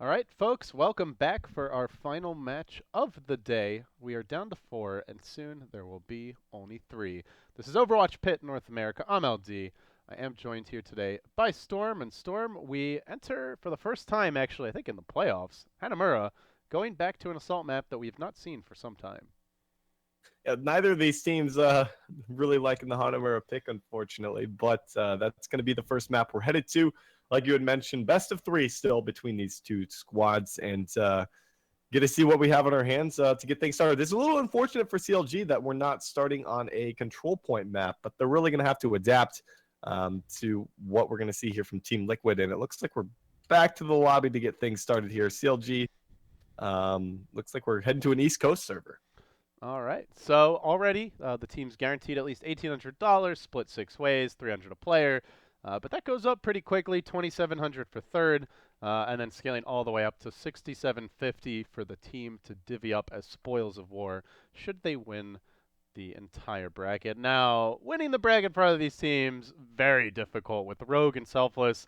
All right, folks, welcome back for our final match of the day. We are down to 4, and soon there will be only 3. This is Overwatch PIT North America. I'm LD. I am joined here today by Storm. And Storm, we enter for the first time, actually, I think in the playoffs, Hanamura, going back to an assault map that we've not seen for some time. Yeah, neither of these teams really liking the Hanamura pick, unfortunately, but that's going to be the first map we're headed to. Like you had mentioned, best of 3 still between these two squads, and get to see what we have on our hands to get things started. It's a little unfortunate for CLG that we're not starting on a control point map, but they're really going to have to adapt to what we're going to see here from Team Liquid, and it looks like we're back to the lobby to get things started here. CLG looks like we're heading to an East Coast server. All right. So already the team's guaranteed at least $1,800, split 6 ways, 300 a player. But that goes up pretty quickly, 2,700 for third, and then scaling all the way up to 6,750 for the team to divvy up as spoils of war should they win the entire bracket. Now, winning the bracket for of these teams, very difficult with Rogue and Selfless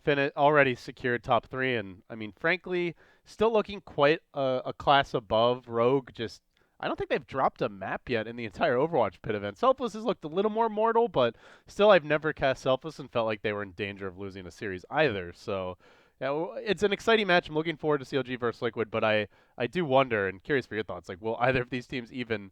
already secured top 3, and I mean, frankly, still looking quite a class above Rogue. Just I don't think they've dropped a map yet in the entire Overwatch Pit event. Selfless has looked a little more mortal, but still, I've never cast Selfless and felt like they were in danger of losing a series either. So, yeah, it's an exciting match. I'm looking forward to CLG versus Liquid, but I do wonder and curious for your thoughts. Like, will either of these teams even,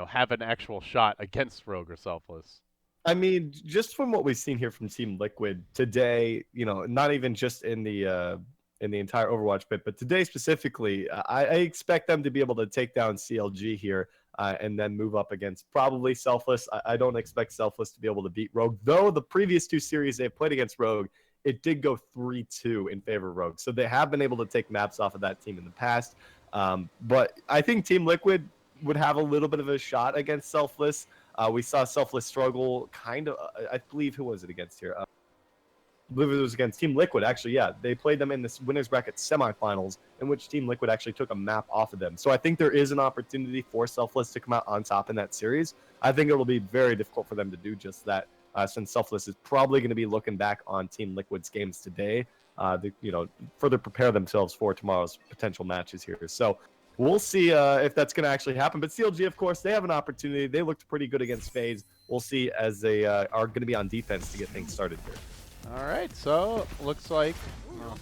have an actual shot against Rogue or Selfless? I mean, just from what we've seen here from Team Liquid today, not even just in the entire Overwatch bit, but today specifically, I expect them to be able to take down CLG here and then move up against probably Selfless. I don't expect Selfless to be able to beat Rogue, though the previous 2 series they've played against Rogue, it did go 3-2 in favor of Rogue. So they have been able to take maps off of that team in the past. But I think Team Liquid would have a little bit of a shot against Selfless. We saw Selfless struggle kind of, I believe, who was it against here? I believe it was against Team Liquid, actually. Yeah, they played them in this winners bracket semifinals, in which Team Liquid actually took a map off of them. So I think there is an opportunity for Selfless to come out on top in that series. I think it'll be very difficult for them to do just that, since Selfless is probably going to be looking back on Team Liquid's games today to further prepare themselves for tomorrow's potential matches here. So we'll see if that's going to actually happen. But CLG, of course, they have an opportunity. They looked pretty good against FaZe. We'll see as they are going to be on defense to get things started here. All right, so looks like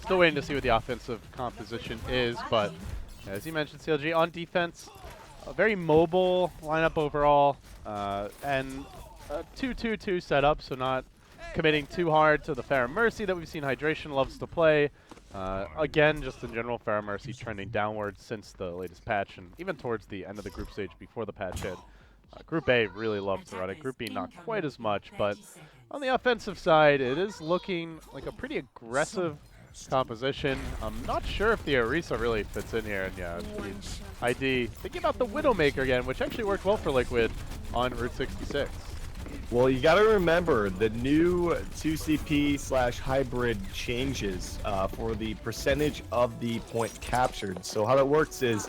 still waiting to see what the offensive composition is, but as you mentioned, CLG on defense, a very mobile lineup overall, and a 2-2-2 setup, so not committing too hard to the Pharah Mercy that we've seen Hydration loves to play. Again, just in general, Pharah Mercy trending downwards since the latest patch, and even towards the end of the group stage before the patch hit. Group A really loved to run it. Group B not quite as much, but on the offensive side, it is looking like a pretty aggressive composition. I'm not sure if the Orisa really fits in here. And yeah, the ID, thinking about the Widowmaker again, which actually worked well for Liquid on Route 66. Well, you got to remember the new 2CP/hybrid changes for the percentage of the point captured. So how that works is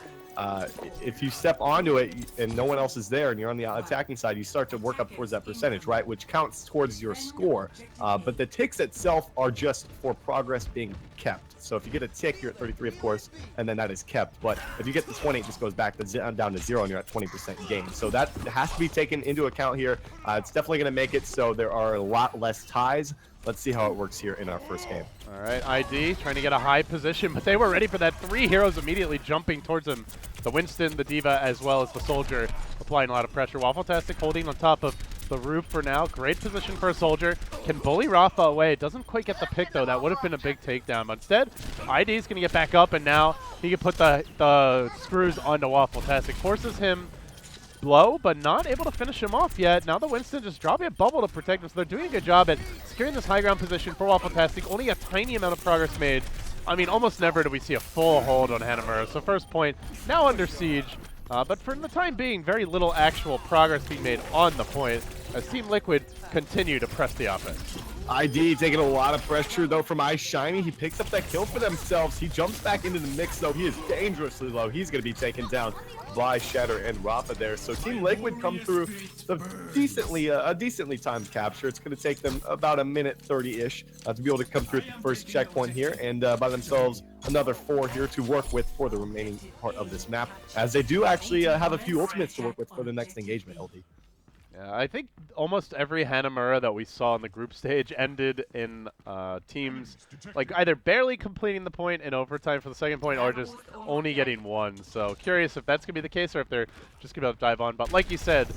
if you step onto it and no one else is there and you're on the attacking side, you start to work up towards that percentage, right? Which counts towards your score. But the ticks itself are just for progress being kept. So if you get a tick, you're at 33, of course, and then that is kept. But if you get the 20, it just goes back down to 0 and you're at 20% gain. So that has to be taken into account here. It's definitely going to make it so there are a lot less ties. Let's see how it works here in our first game. All right, ID trying to get a high position, but they were ready for that. 3 heroes immediately jumping towards him. The Winston, the D.Va, as well as the Soldier, applying a lot of pressure. Waffletastic holding on top of the roof for now. Great position for a Soldier. Can bully Rafa away. Doesn't quite get the pick, though. That would have been a big takedown. But instead, ID is going to get back up, and now he can put the screws onto Waffletastic. Forces him low, but not able to finish him off yet. Now the Winston just dropping a bubble to protect him, so they're doing a good job at securing this high ground position for Waffletastic. Only a tiny amount of progress made. I mean, almost never do we see a full hold on Hanamura. So first point, now under siege. But for the time being, very little actual progress being made on the point as Team Liquid continue to press the offense. ID taking a lot of pressure though from iShiny. He picks up that kill for themselves. He jumps back into the mix though. He is dangerously low. He's going to be taken down by Shatter and Rafa there. So Team Liquid come through a decently timed capture. It's going to take them about a minute 30-ish to be able to come through at the first checkpoint here and by themselves another 4 here to work with for the remaining part of this map, as they do actually have a few ultimates to work with for the next engagement, LD. Yeah, I think almost every Hanamura that we saw in the group stage ended in teams like either barely completing the point in overtime for the second point or just only getting one. So curious if that's going to be the case or if they're just going to dive on. But like you said,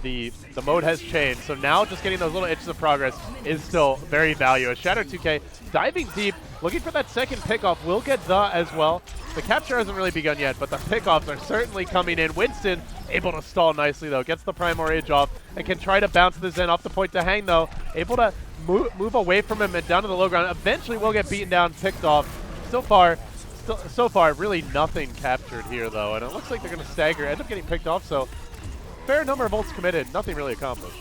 the mode has changed. So now just getting those little inches of progress is still very valuable. Shatter 2K diving deep, looking for that second pickoff. Will get the as well. The capture hasn't really begun yet, but the pickoffs are certainly coming in. Winston able to stall nicely, though. Gets the Prime Rage off and can try to bounce the Zen off the point to hang, though. Able to move away from him and down to the low ground. Eventually will get beaten down, picked off. So far, really nothing captured here, though. And it looks like they're going to stagger, end up getting picked off. So fair number of ults committed, nothing really accomplished.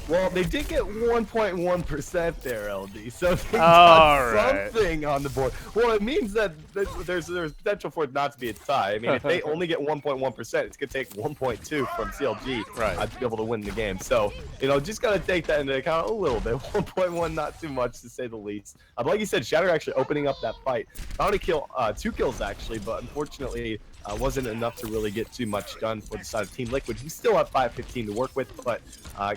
Well, they did get 1.1% there, LD, so they got something on the board. Well, it means that there's potential for it not to be a tie. I mean, if they only get 1.1%, it's going to take 1.2 from CLG to be able to win the game. So, you know, just got to take that into account a little bit. 1.1, not too much to say the least. But like you said, Shatter actually opening up that fight. Found a kill, 2 kills actually, but unfortunately, wasn't enough to really get too much done for the side of Team Liquid, who still have 5:15 to work with, but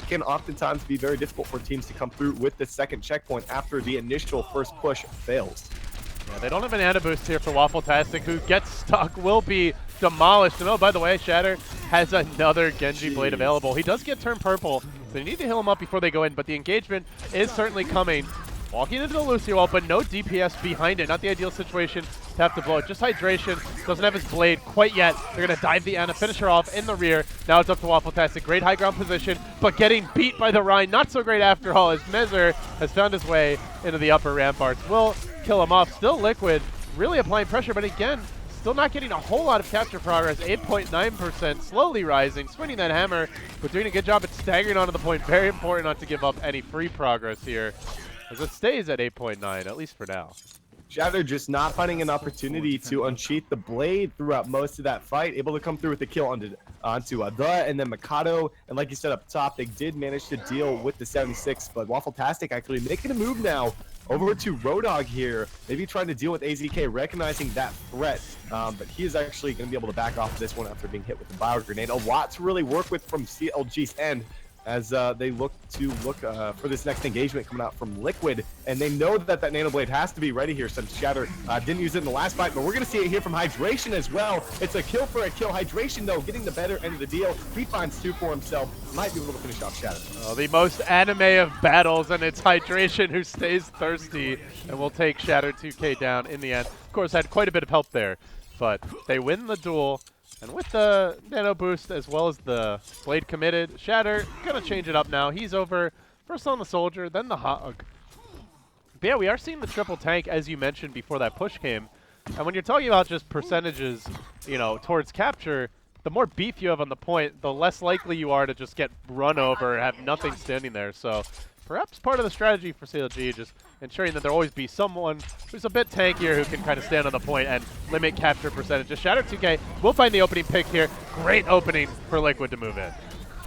can oftentimes be very difficult for teams to come through with the second checkpoint after the initial first push fails. Yeah, they don't have an Ana boost here for Waffletastic, who gets stuck, will be demolished. And oh, by the way, Shatter has another Genji blade available. He does get turned purple, so they need to heal him up before they go in, but the engagement is certainly coming. Walking into the Lucio ult, but no DPS behind it. Not the ideal situation to have to blow it. Just hydration. Doesn't have his blade quite yet. They're going to dive the Ana, finish her off in the rear. Now it's up to Waffletastic. Great high ground position, but getting beat by the Rhine. Not so great after all, as Mezer has found his way into the upper ramparts. Will kill him off. Still Liquid, really applying pressure, but again, still not getting a whole lot of capture progress. 8.9%, slowly rising, swinging that hammer, but doing a good job at staggering onto the point. Very important not to give up any free progress here, as it stays at 8.9, at least for now. Shatter just not finding an opportunity to unsheath the blade throughout most of that fight. Able to come through with the kill onto the and then Mikado. And like you said up top, they did manage to deal with the 76, but Waffletastic actually making a move now over to Roadhog here. Maybe trying to deal with AZK, recognizing that threat. But he is actually going to be able to back off of this one after being hit with the bio grenade. A lot to really work with from CLG's end, as they look for this next engagement coming out from Liquid. And they know that that Nano Blade has to be ready here, since Shatter didn't use it in the last fight, but we're going to see it here from Hydration as well. It's a kill for a kill. Hydration, though, getting the better end of the deal. He finds 2 for himself. Might be able to finish off Shatter. Oh, the most anime of battles, and it's Hydration who stays thirsty and will take Shatter 2K down in the end. Of course, had quite a bit of help there, but they win the duel. And with the nano boost as well as the blade committed, Shatter gonna change it up now. He's over first on the soldier, then the hog. But yeah, we are seeing the triple tank, as you mentioned before that push came. And when you're talking about just percentages, you know, towards capture, the more beef you have on the point, the less likely you are to just get run over and have nothing standing there. So perhaps part of the strategy for CLG, just ensuring that there always be someone who's a bit tankier who can kind of stand on the point and limit capture percentages. Shatter 2K will find the opening pick here. Great opening for Liquid to move in.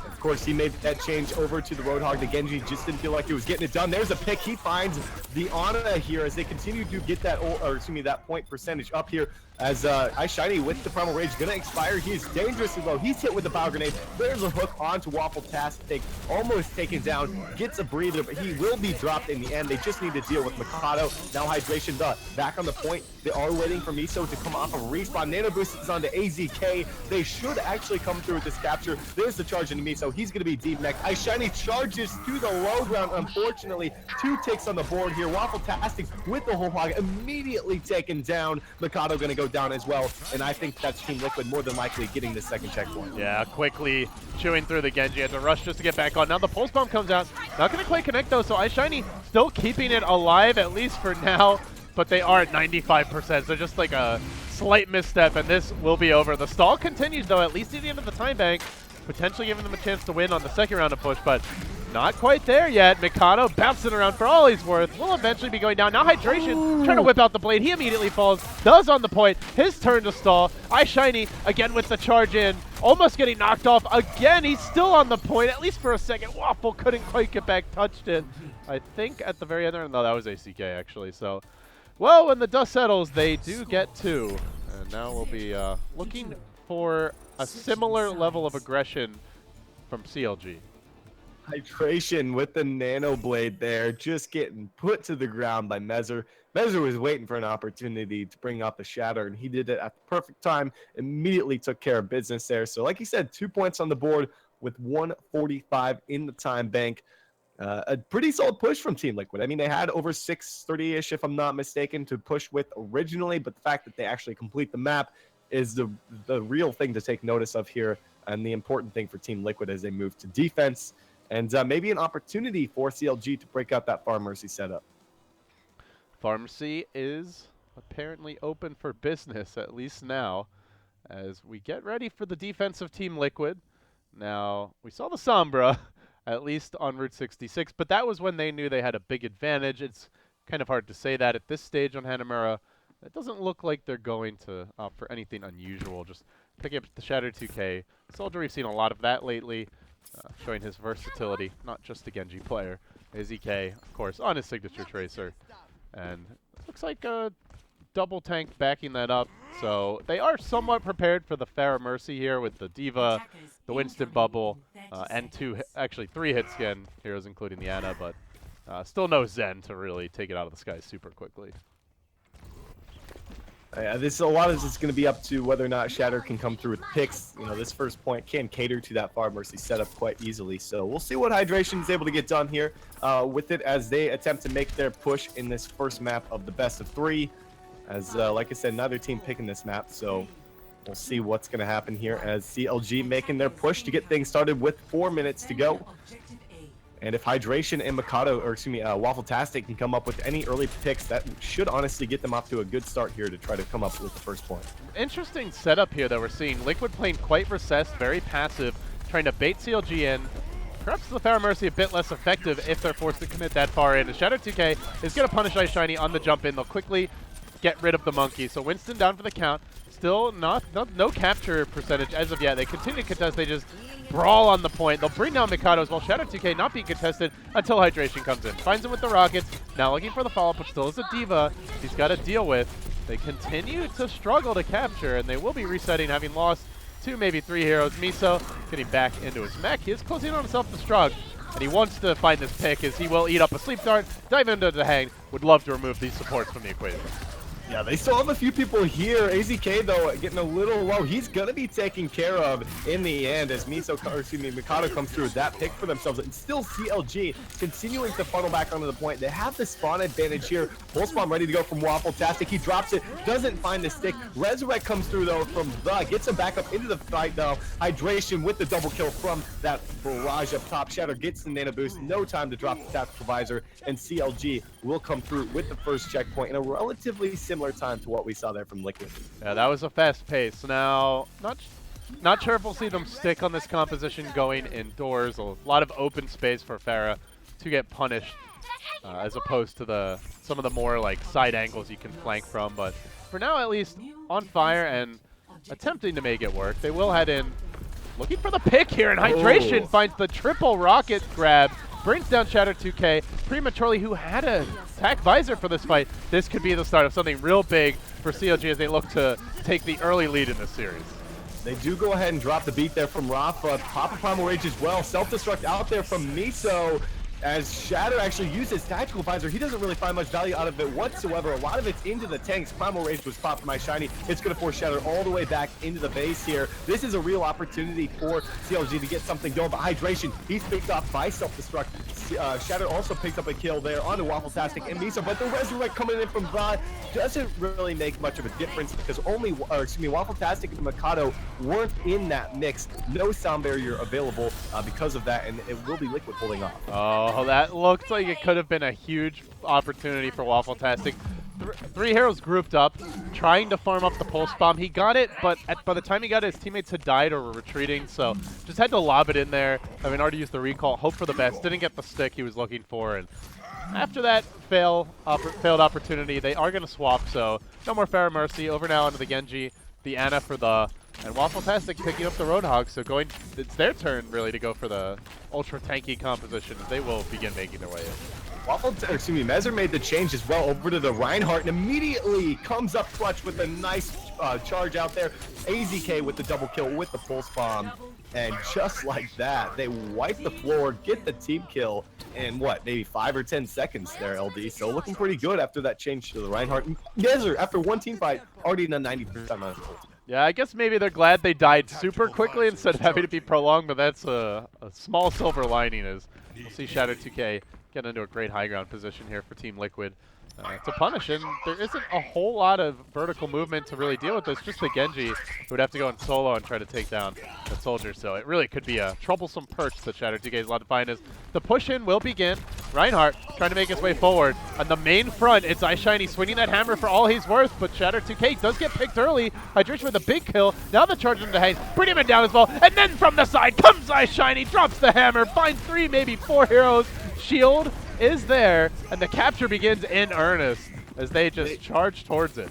Of course, he made that change over to the Roadhog. The Genji just didn't feel like he was getting it done. There's a pick. He finds the Ana here as they continue to get that, that point percentage up here. As iShiny with the Primal Rage gonna expire. He's dangerously low. He's hit with the Power Grenade. There's a hook onto Waffletastic, almost taken down. Gets a breather, but he will be dropped in the end. They just need to deal with Mikado. Now Hydration, back on the point. They are waiting for Miso to come off of respawn. Nano Boost is onto AZK. They should actually come through with this capture. There's the charge into Miso. He's gonna be deep-necked. iShiny charges to the low ground. Unfortunately, 2 ticks on the board here. Waffletastic with the whole hog immediately taken down. Mikado gonna go down as well, and I think that's Team Liquid more than likely getting the second checkpoint. Yeah, quickly chewing through the Genji. Had to rush just to get back on. Now the pulse bomb comes out. Not going to quite connect though, so iShiny still keeping it alive, at least for now, but they are at 95%, so just like a slight misstep, and this will be over. The stall continues though, at least at the end of the time bank, potentially giving them a chance to win on the second round of push, but Not quite there yet. Mikado bouncing around for all he's worth. Will eventually be going down. Now Hydration trying to whip out the blade. He immediately falls. Does on the point. His turn to stall. iShiny again with the charge in. Almost getting knocked off. Again, he's still on the point, at least for a second. Waffle couldn't quite get back, touched it. I think at the very end there. No, that was ACK actually. So, well, when the dust settles, they do get 2. And now we'll be looking for a similar level of aggression from CLG. Hydration with the nano blade there, just getting put to the ground by Mezzer. Mezzer was waiting for an opportunity to bring out the Shatter, and he did it at the perfect time. Immediately took care of business there. So like you said, 2 points on the board with 145 in the time bank. A pretty solid push from Team Liquid. I mean, they had over 630-ish, if I'm not mistaken, to push with originally, but the fact that they actually complete the map is the real thing to take notice of here, and the important thing for Team Liquid as they move to defense. And maybe an opportunity for CLG to break out that Pharmacy setup. Pharmacy is apparently open for business, at least now, as we get ready for the defense of Team Liquid. Now, we saw the Sombra, at least on Route 66, but that was when they knew they had a big advantage. It's kind of hard to say that at this stage on Hanamura. It doesn't look like they're going to opt for anything unusual, just picking up the Shatter 2K. Soldier, we've seen a lot of that lately. Showing his versatility, not just a Genji player. AZK, of course, on his signature Tracer. And it looks like a double tank backing that up. So they are somewhat prepared for the Pharah Mercy here with the Diva, the Winston Bubble, and 3 hit scan heroes, including the Ana, but still no Zen to really take it out of the sky super quickly. A lot of this is going to be up to whether or not Shatter can come through with picks. You know, this first point can cater to that Far Mercy setup quite easily. So we'll see what Hydration is able to get done here with it as they attempt to make their push in this first map of the best of 3. As, like I said, neither team picking this map. So we'll see what's going to happen here as CLG making their push to get things started with 4 minutes to go. And if Hydration and Mikado, or excuse me, Waffletastic can come up with any early picks, that should honestly get them off to a good start here to try to come up with the first point. Interesting setup here that we're seeing. Liquid playing quite recessed, very passive, trying to bait CLG in. Perhaps the Pharah Mercy a bit less effective if they're forced to commit that far in. And Shadow 2K is going to punish iShiny on the jump in. They'll quickly get rid of the monkey. So Winston down for the count. Still no capture percentage as of yet. They continue to contest. They just brawl on the point. They'll bring down Mikado as well. Shadow 2K not being contested until Hydration comes in. Finds him with the rockets. Now looking for the follow-up, but still is a Diva he's got to deal with. They continue to struggle to capture, and they will be resetting, having lost 2, maybe 3 heroes. Miso getting back into his mech. He is closing on a self-destruct, and he wants to find this pick as he will eat up a sleep dart, dive into the hang. Would love to remove these supports from the equation. Yeah, they still have a few people here. AZK, though, getting a little low. He's going to be taken care of in the end as Mikado comes through with that pick for themselves. And still CLG continuing to funnel back onto the point. They have the spawn advantage here. Full spawn ready to go from Waffletastic. He drops it, doesn't find the stick. Resurrect comes through, though, from the. Gets him back up into the fight, though. Hydration with the double kill from that barrage up top. Shatter gets the nano boost. No time to drop the tactical visor. And CLG will come through with the first checkpoint in a relatively similar time to what we saw there from Liquid. Yeah, that was a fast pace. Now, not sure if we'll see them stick on this composition going indoors. A lot of open space for Pharah to get punished, as opposed to some of the more like side angles you can flank from. But for now, at least on fire and attempting to make it work. They will head in, looking for the pick here, and Hydration finds the triple rocket grab. Brings down Shatter 2K prematurely, who had a attack visor for this fight. This could be the start of something real big for CLG as they look to take the early lead in this series. They do go ahead and drop the beat there from Rafa. Pop a Primal Rage as well. Self-destruct out there from Miso. As Shatter actually uses Tactical Visor, he doesn't really find much value out of it whatsoever. A lot of it's into the tanks. Primal Rage was popped from iShiny. It's going to force Shatter all the way back into the base here. This is a real opportunity for CLG to get something going. But Hydration, he's picked off by Self-Destruct. Shatter also picked up a kill there onto Waffletastic and Miso. But the Resurrect coming in from VOD doesn't really make much of a difference because Waffletastic and Mikado weren't in that mix. No sound barrier available because of that, and it will be Liquid holding off. Oh, that looked like it could have been a huge opportunity for Waffletastic. three heroes grouped up, trying to farm up the pulse bomb. He got it, but by the time he got it, his teammates had died or were retreating, so just had to lob it in there. I mean, already used the recall, hope for the best, didn't get the stick he was looking for, and after that failed opportunity, they are going to swap, so no more Pharah Mercy. Over now onto the Genji, the Ana for the... And Waffletastic picking up the Roadhog, so it's their turn, really, to go for the ultra tanky composition, as they will begin making their way in. Mezer made the change as well over to the Reinhardt and immediately comes up clutch with a nice charge out there. AZK with the double kill with the pulse bomb. And just like that, they wipe the floor, get the team kill in what, maybe 5 or 10 seconds there, LD. So looking pretty good after that change to the Reinhardt. Mezer, after one team fight, already in a 90% on his ultimate. Yeah, I guess maybe they're glad they died super quickly instead of having to be prolonged, but that's a small silver lining as we'll see Shadow 2K get into a great high ground position here for Team Liquid to punish, and there isn't a whole lot of vertical movement to really deal with this, just the Genji who would have to go in solo and try to take down the soldier, so it really could be a troublesome perch that Shadow 2K is allowed to find as the push-in will begin. Reinhardt trying to make his way forward. On the main front, it's iShiny swinging that hammer for all he's worth, but Shadow 2K does get picked early. Hydration with a big kill. Now the charge into Hank, bring him down as well, and then from the side comes iShiny, drops the hammer, finds 3, maybe 4 heroes. Shield is there, and the capture begins in earnest as they just charge towards it.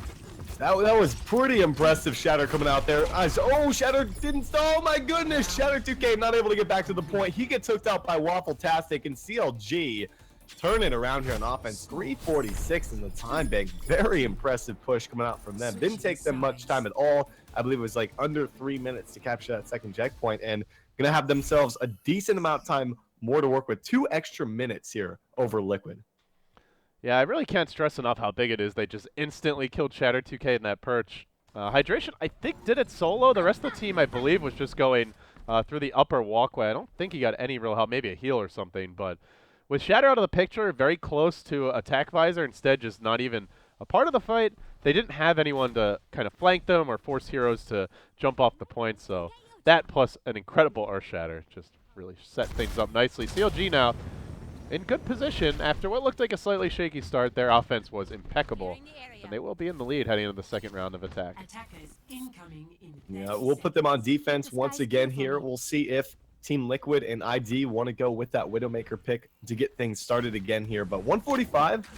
That was pretty impressive, Shatter coming out there. Oh, Shatter didn't, oh my goodness, Shatter 2K not able to get back to the point. He gets hooked out by Waffletastic, and CLG turn it around here on offense. 3:46 in the time bank. Very impressive push coming out from them. Didn't take them much time at all. I believe it was like under 3 minutes to capture that second checkpoint, and gonna have themselves a decent amount of time more to work with. 2 extra minutes here over Liquid. Yeah, I really can't stress enough how big it is. They just instantly killed Shatter 2K in that perch. Hydration, I think, did it solo. The rest of the team, I believe, was just going through the upper walkway. I don't think he got any real help, maybe a heal or something. But with Shatter out of the picture, very close to attack visor, instead just not even a part of the fight, they didn't have anyone to kind of flank them or force heroes to jump off the point. So that plus an incredible Earth Shatter just really set things up nicely. CLG now in good position after what looked like a slightly shaky start. Their offense was impeccable, and they will be in the lead heading into the second round of attack. Yeah, we'll put them on defense once again here. We'll see if Team Liquid and ID want to go with that Widowmaker pick to get things started again here. But 145,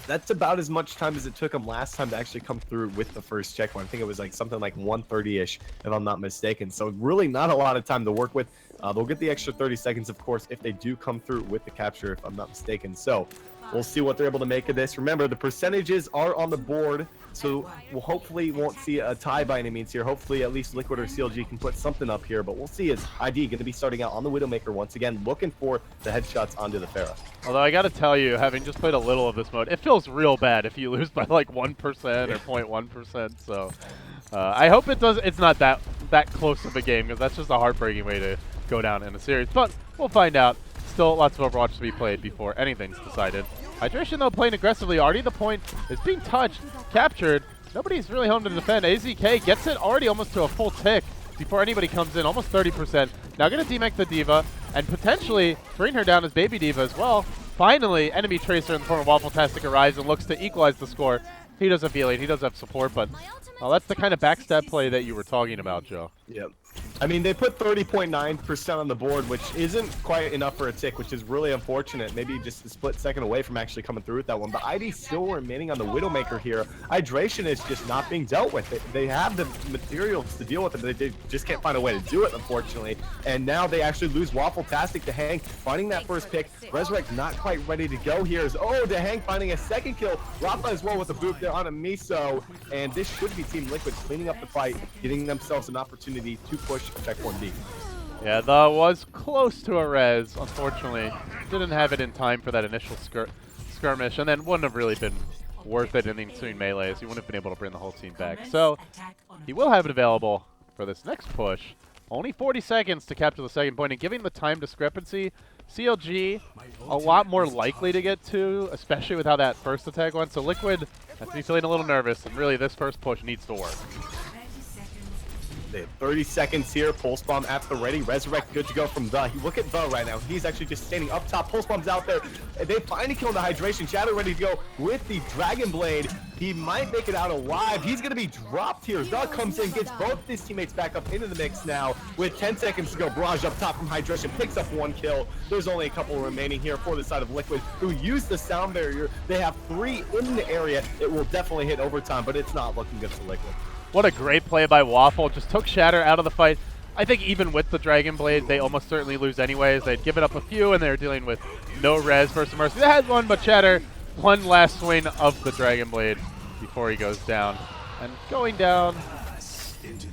that's about as much time as it took them last time to actually come through with the first checkpoint. I think it was like something like 130-ish, if I'm not mistaken. So really not a lot of time to work with. They'll get the extra 30 seconds, of course, if they do come through with the capture, if I'm not mistaken. So we'll see what they're able to make of this. Remember, the percentages are on the board, so we'll hopefully won't see a tie by any means here. Hopefully, at least Liquid or CLG can put something up here, but we'll see. Is ID going to be starting out on the Widowmaker once again, looking for the headshots onto the Pharah. Although I got to tell you, having just played a little of this mode, it feels real bad if you lose by like 1% or 0.1%. So I hope it's not that close of a game, because that's just a heartbreaking way to go down in a series. But we'll find out. Still lots of Overwatch to be played before anything's decided. Hydration, though, playing aggressively. Already the point is being touched, captured. Nobody's really home to defend. AZK gets it already almost to a full tick before anybody comes in, almost 30%. Now going to demech the D.Va and potentially bring her down as Baby D.Va as well. Finally, enemy Tracer in the form of Waffletastic arrives and looks to equalize the score. He does have healing, he does have support, but that's the kind of backstab play that you were talking about, Joe. Yep. I mean, they put 30.9% on the board, which isn't quite enough for a tick, which is really unfortunate. Maybe just a split second away from actually coming through with that one. But ID still remaining on the Widowmaker here. Hydration is just not being dealt with. They have the materials to deal with it, but they just can't find a way to do it, unfortunately. And now they actually lose Waffletastic to Hank, finding that first pick. Resurrect not quite ready to go here. To Hank finding a second kill. Rafa as well with a boot there on a Miso. And this should be Team Liquid cleaning up the fight, getting themselves an opportunity to push checkpoint D. Yeah, that was close to a res. Unfortunately, didn't have it in time for that initial skirmish, and then wouldn't have really been worth it in the ensuing melee, as he wouldn't have been able to bring the whole team back. So he will have it available for this next push. Only 40 seconds to capture the second point, and giving the time discrepancy, CLG a lot more likely to get to, especially with how that first attack went. So Liquid has to be feeling a little nervous, and really this first push needs to work. They have 30 seconds here. Pulse Bomb at the ready. Resurrect good to go from The. Look at The right now. He's actually just standing up top. Pulse Bomb's out there. They finally kill the Hydration. Shadow ready to go with the Dragon Blade. He might make it out alive. He's going to be dropped here. The comes in, gets both of his teammates back up into the mix now. With 10 seconds to go, Barrage up top from Hydration picks up 1 kill. There's only a couple remaining here for the side of Liquid, who use the sound barrier. They have 3 in the area. It will definitely hit overtime, but it's not looking good for Liquid. What a great play by Waffle. Just took Shatter out of the fight. I think even with the Dragon Blade, they almost certainly lose anyways. They'd given up a few, and they were dealing with no res versus Mercy. They had one, but Shatter, one last swing of the Dragon Blade before he goes down. And going down,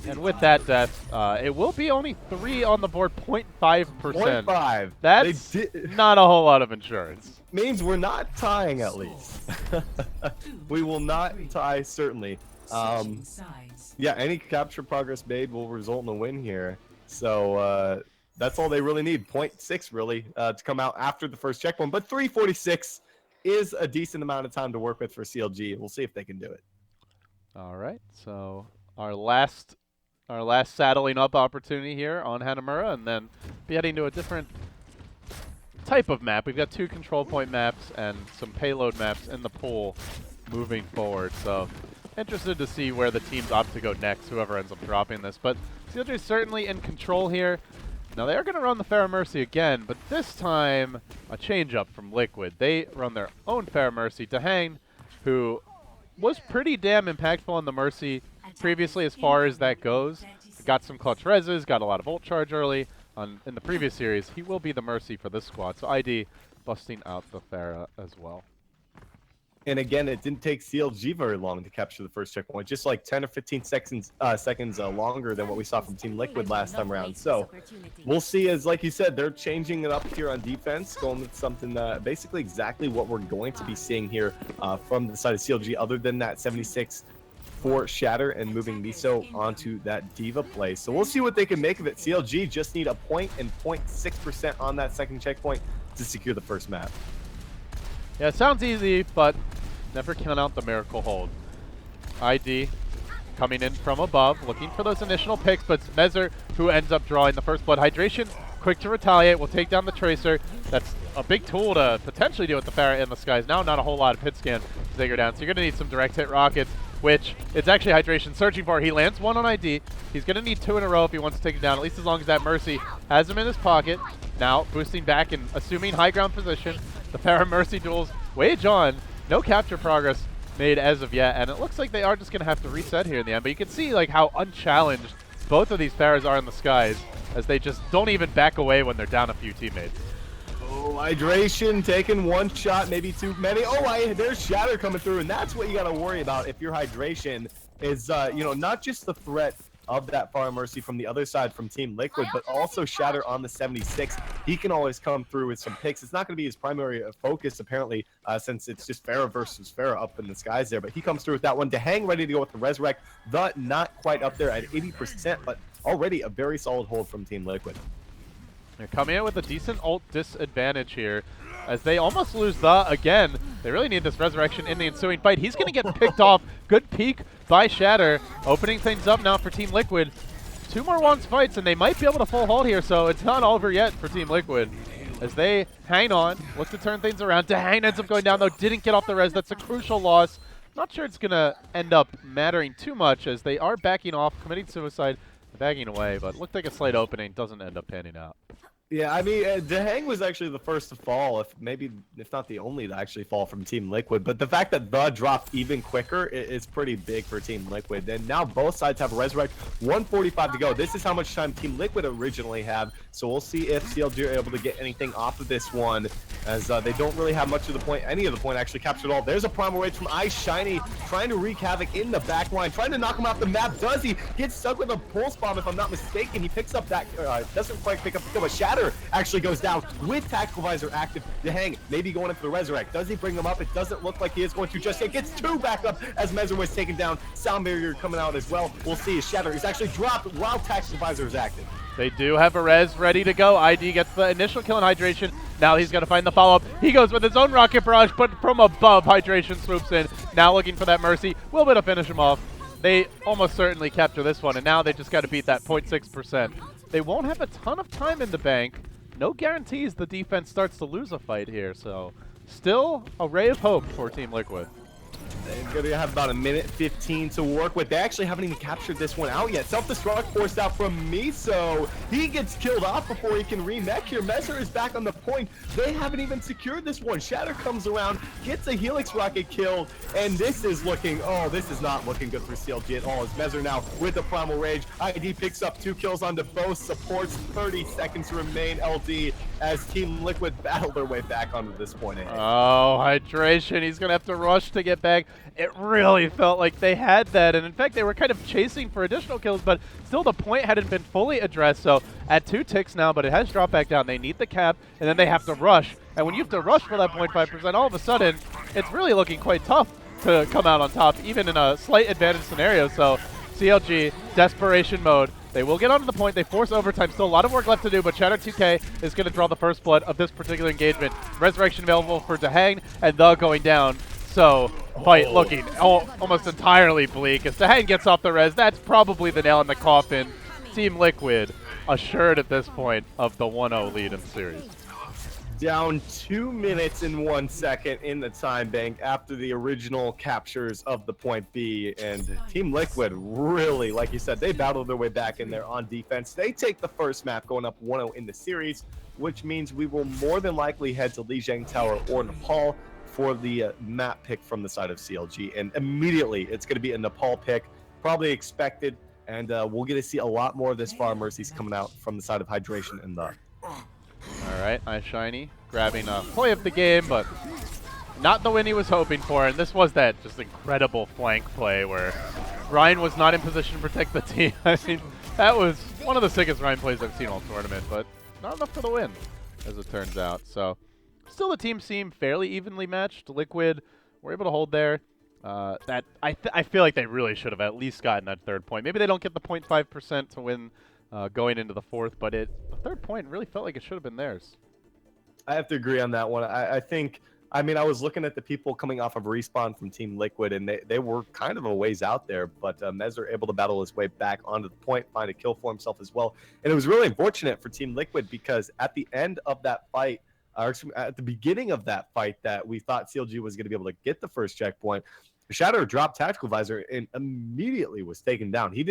and with that death, it will be only 3 on the board, 0.5%. 0.5. That's not a whole lot of insurance. Means we're not tying, at least. We will not tie, certainly. Yeah, any capture progress made will result in a win here. So that's all they really need. 0.6 really to come out after the first checkpoint. But 346 is a decent amount of time to work with for CLG. We'll see if they can do it. All right, so our last saddling up opportunity here on Hanamura, and then be heading to a different type of map. We've got 2 control point maps and some payload maps in the pool moving forward. So interested to see where the teams opt to go next, whoever ends up dropping this. But CLG is certainly in control here. Now they are going to run the Pharah Mercy again, but this time a change up from Liquid. They run their own Pharah Mercy to Hang, who was pretty damn impactful on the Mercy previously as far as that goes. Got some clutch reses, got a lot of ult charge early in the previous series. He will be the Mercy for this squad, so ID busting out the Pharah as well. And again, it didn't take CLG very long to capture the first checkpoint, just like 10 or 15 seconds longer than what we saw from Team Liquid last time around. So we'll see, as like you said, they're changing it up here on defense, going with something basically exactly what we're going to be seeing here from the side of CLG, other than that 76 for Shatter and moving Miso onto that Diva play. So we'll see what they can make of it. CLG just need a point and 0.6% on that second checkpoint to secure the first map. Yeah, it sounds easy, but never count out the miracle hold. ID coming in from above, looking for those initial picks, but it's Mezzer who ends up drawing the first blood. Hydration, quick to retaliate, will take down the Tracer. That's a big tool to potentially deal with the Pharah in the skies. Now not a whole lot of pit scan to take her down, so you're going to need some direct hit rockets, which it's actually Hydration searching for. He lands 1 on ID. He's going to need 2 in a row if he wants to take it down, at least as long as that Mercy has him in his pocket. Now boosting back and assuming high ground position. The Pharah Mercy duels wage on. No capture progress made as of yet, and it looks like they are just going to have to reset here in the end. But you can see like how unchallenged both of these Pharahs are in the skies, as they just don't even back away when they're down a few teammates. Oh, Hydration taking 1 shot, maybe too many. Oh, there's Shatter coming through, and that's what you got to worry about if your Hydration is, you know, not just the threat of that Pharah Mercy from the other side from Team Liquid, but also Shatter on the 76. He can always come through with some picks. It's not going to be his primary focus, apparently, since it's just Pharah versus Pharah up in the skies there. But he comes through with that one. To Hang ready to go with the Resurrect. The not quite up there at 80%, but already a very solid hold from Team Liquid. They're coming in with a decent ult disadvantage here, as they almost lose the again. They really need this Resurrection in the ensuing fight. He's going to get picked off. Good peek by Shatter, opening things up now for Team Liquid. 2 more Wands fights, and they might be able to full hold here, so it's not over yet for Team Liquid. As they hang on, look to turn things around. Dehang ends up going down, though, didn't get off the res. That's a crucial loss. Not sure it's going to end up mattering too much, as they are backing off, committing suicide, backing away, but looked like a slight opening. Doesn't end up panning out. Yeah, I mean, Dehang was actually the first to fall, if not the only to actually fall from Team Liquid. But the fact that The dropped even quicker is pretty big for Team Liquid. And now both sides have a Resurrect, 1:45 to go. This is how much time Team Liquid originally had. So we'll see if CLG are able to get anything off of this one, as they don't really have much of the point. Any of the point actually captured all. There's a Primal Rage from iShiny, trying to wreak havoc in the back line, trying to knock him off the map. Does he? Gets stuck with a Pulse Bomb, if I'm not mistaken. He picks up that, doesn't quite pick up the kill, but Shatter actually goes down with Tactical Visor active. Dehang maybe going in for the Resurrect. Does he bring them up? It doesn't look like he is going to just yet. Gets 2 back up as Mezzer was taken down. Sound Barrier coming out as well. We'll see. Shatter is actually dropped while Tactical Visor is active. They do have a res ready to go. ID gets the initial kill in Hydration. Now he's going to find the follow-up. He goes with his own rocket barrage, but from above, Hydration swoops in. Now looking for that Mercy. Will be able to finish him off. they almost certainly capture this one, and now they just got to beat that 0.6%. They won't have a ton of time in the bank. No guarantees the defense starts to lose a fight here, so still a ray of hope for Team Liquid. They're gonna have about a minute 15 to work with. They actually haven't even captured this one out yet. Self-destruct forced out from Miso. He gets killed off before he can remech here. Mezzer is back on the point. They haven't even secured this one. Shatter comes around, gets a Helix rocket kill, and this is not looking good for CLG at all. As Mezzer now with the Primal Rage. ID picks up 2 kills onto both supports. 30 seconds remain LD as Team Liquid battle their way back onto this point. Oh, hydration. He's going to have to rush to get back. It really felt like they had that, and in fact, they were kind of chasing for additional kills, but still the point hadn't been fully addressed, so at 2 ticks now, but it has dropped back down. They need the cap, and then they have to rush, and when you have to rush for that 0.5%, all of a sudden, it's really looking quite tough to come out on top, even in a slight advantage scenario, so CLG, desperation mode. They will get onto the point. They force overtime. Still a lot of work left to do, but Shadow 2K is going to draw the first blood of this particular engagement. Resurrection available for Dahang, and the going down. So, fight looking almost entirely bleak. As Dahang gets off the res, that's probably the nail in the coffin. Team Liquid assured at this point of the 1-0 lead in the series. Down 2 minutes and 1 second in the time bank after the original captures of the point B, and Team Liquid really, like you said, they battled their way back in there on defense. They take the first map going up 1-0 in the series, which means we will more than likely head to Lijiang Tower or Nepal for the map pick from the side of CLG, and immediately it's going to be a Nepal pick, probably expected, and we'll get to see a lot more of this Far Mercies coming out from the side of Hydration and the. Alright, iShiny grabbing a play of the game, but not the win he was hoping for, and this was that just incredible flank play where Ryan was not in position to protect the team. I mean, that was one of the sickest Ryan plays I've seen all tournament, but not enough for the win, as it turns out. So, still the teams seem fairly evenly matched. Liquid were able to hold there. I feel like they really should have at least gotten that third point. Maybe they don't get the 0.5% to win going into the fourth, but the third point really felt like it should have been theirs. I have to agree on that one. I think, I mean, I was looking at the people coming off of Respawn from Team Liquid, and they were kind of a ways out there, but Mezzer able to battle his way back onto the point, find a kill for himself as well. And it was really unfortunate for Team Liquid because at the end of that fight, or at the beginning of that fight that we thought CLG was going to be able to get the first checkpoint, Shatter dropped Tactical Visor and immediately was taken down. He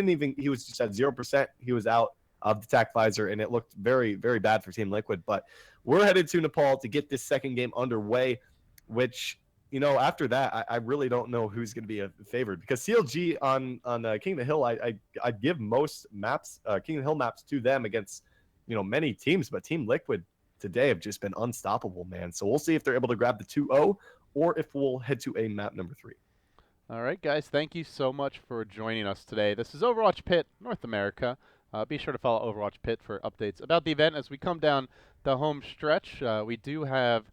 was just at 0%. He was out of the Tac Visor, and it looked very, very bad for Team Liquid. But we're headed to Nepal to get this second game underway, which, you know, after that, I really don't know who's going to be favored, because CLG on King of the Hill, I'd give most maps, King of the Hill maps to them against, you know, many teams, but Team Liquid today have just been unstoppable, man. So we'll see if they're able to grab the 2-0 or if we'll head to a map number 3. All right, guys, thank you so much for joining us today. This is Overwatch PIT North America. Be sure to follow Overwatch PIT for updates about the event as we come down the home stretch. We do have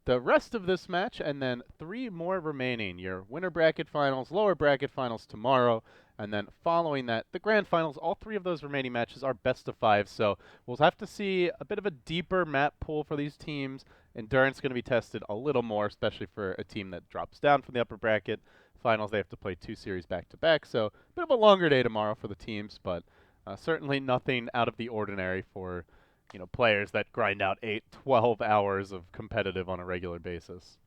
the rest of this match and then 3 more remaining. Your winner bracket finals, lower bracket finals tomorrow, and then following that, the grand finals. All 3 of those remaining matches are best of 5, so we'll have to see a bit of a deeper map pool for these teams. Endurance going to be tested a little more, especially for a team that drops down from the upper bracket finals. They have to play 2 series back-to-back, so a bit of a longer day tomorrow for the teams, but certainly nothing out of the ordinary for, you know, players that grind out 8-12 hours of competitive on a regular basis.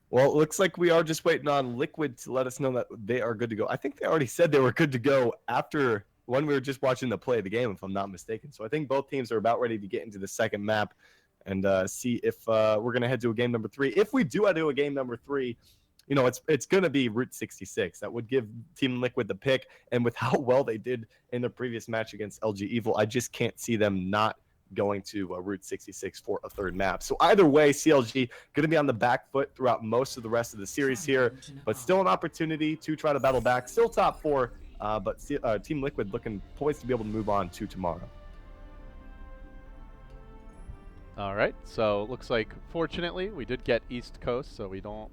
Well, it looks like we are just waiting on Liquid to let us know that they are good to go. I think they already said they were good to go after when we were just watching the play of the game, if I'm not mistaken. So I think both teams are about ready to get into the second map and see if we're going to head to a game number 3. If we do head to a game number 3, you know, it's going to be Route 66. That would give Team Liquid the pick. And with how well they did in the previous match against LG Evil, I just can't see them not going to Route 66 for a third map. So either way, CLG going to be on the back foot throughout most of the rest of the series here, but still an opportunity to try to battle back. Still top 4, but Team Liquid looking poised to be able to move on to tomorrow. All right, so looks like, fortunately, we did get East Coast, so we don't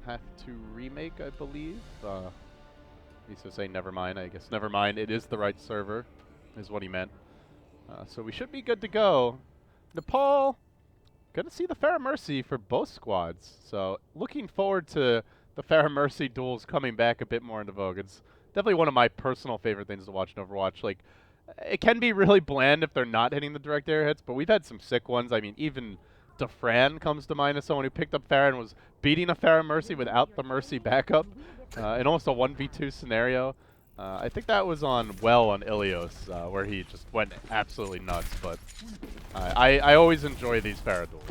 have to remake, I believe. He's just saying never mind. I guess never mind. It is the right server, is what he meant. So we should be good to go. Nepal, gonna see the Fair Mercy for both squads. So looking forward to the Pharah Mercy duels coming back a bit more into vogue. It's definitely one of my personal favorite things to watch in Overwatch. Like, it can be really bland if they're not hitting the direct air hits, but we've had some sick ones. I mean, even Defran comes to mind as someone who picked up Pharah and was beating a Pharah Mercy without the Mercy backup in almost a 1v2 scenario. I think that was on Ilios, where he just went absolutely nuts, but I always enjoy these Pharah duels.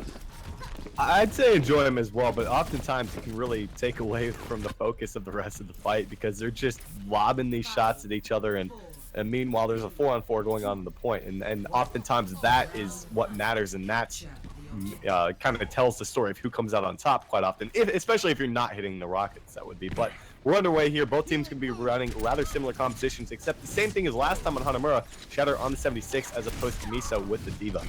I'd say enjoy them as well, but oftentimes it can really take away from the focus of the rest of the fight because they're just lobbing these shots at each other, and meanwhile there's a 4-on-4 going on in the point, and oftentimes that is what matters, and that's kind of tells the story of who comes out on top quite often, especially if you're not hitting the rockets, that would be. But we're underway here. Both teams can be running rather similar compositions, except the same thing as last time on Hanamura. Shatter on the 76 as opposed to Miso with the Diva.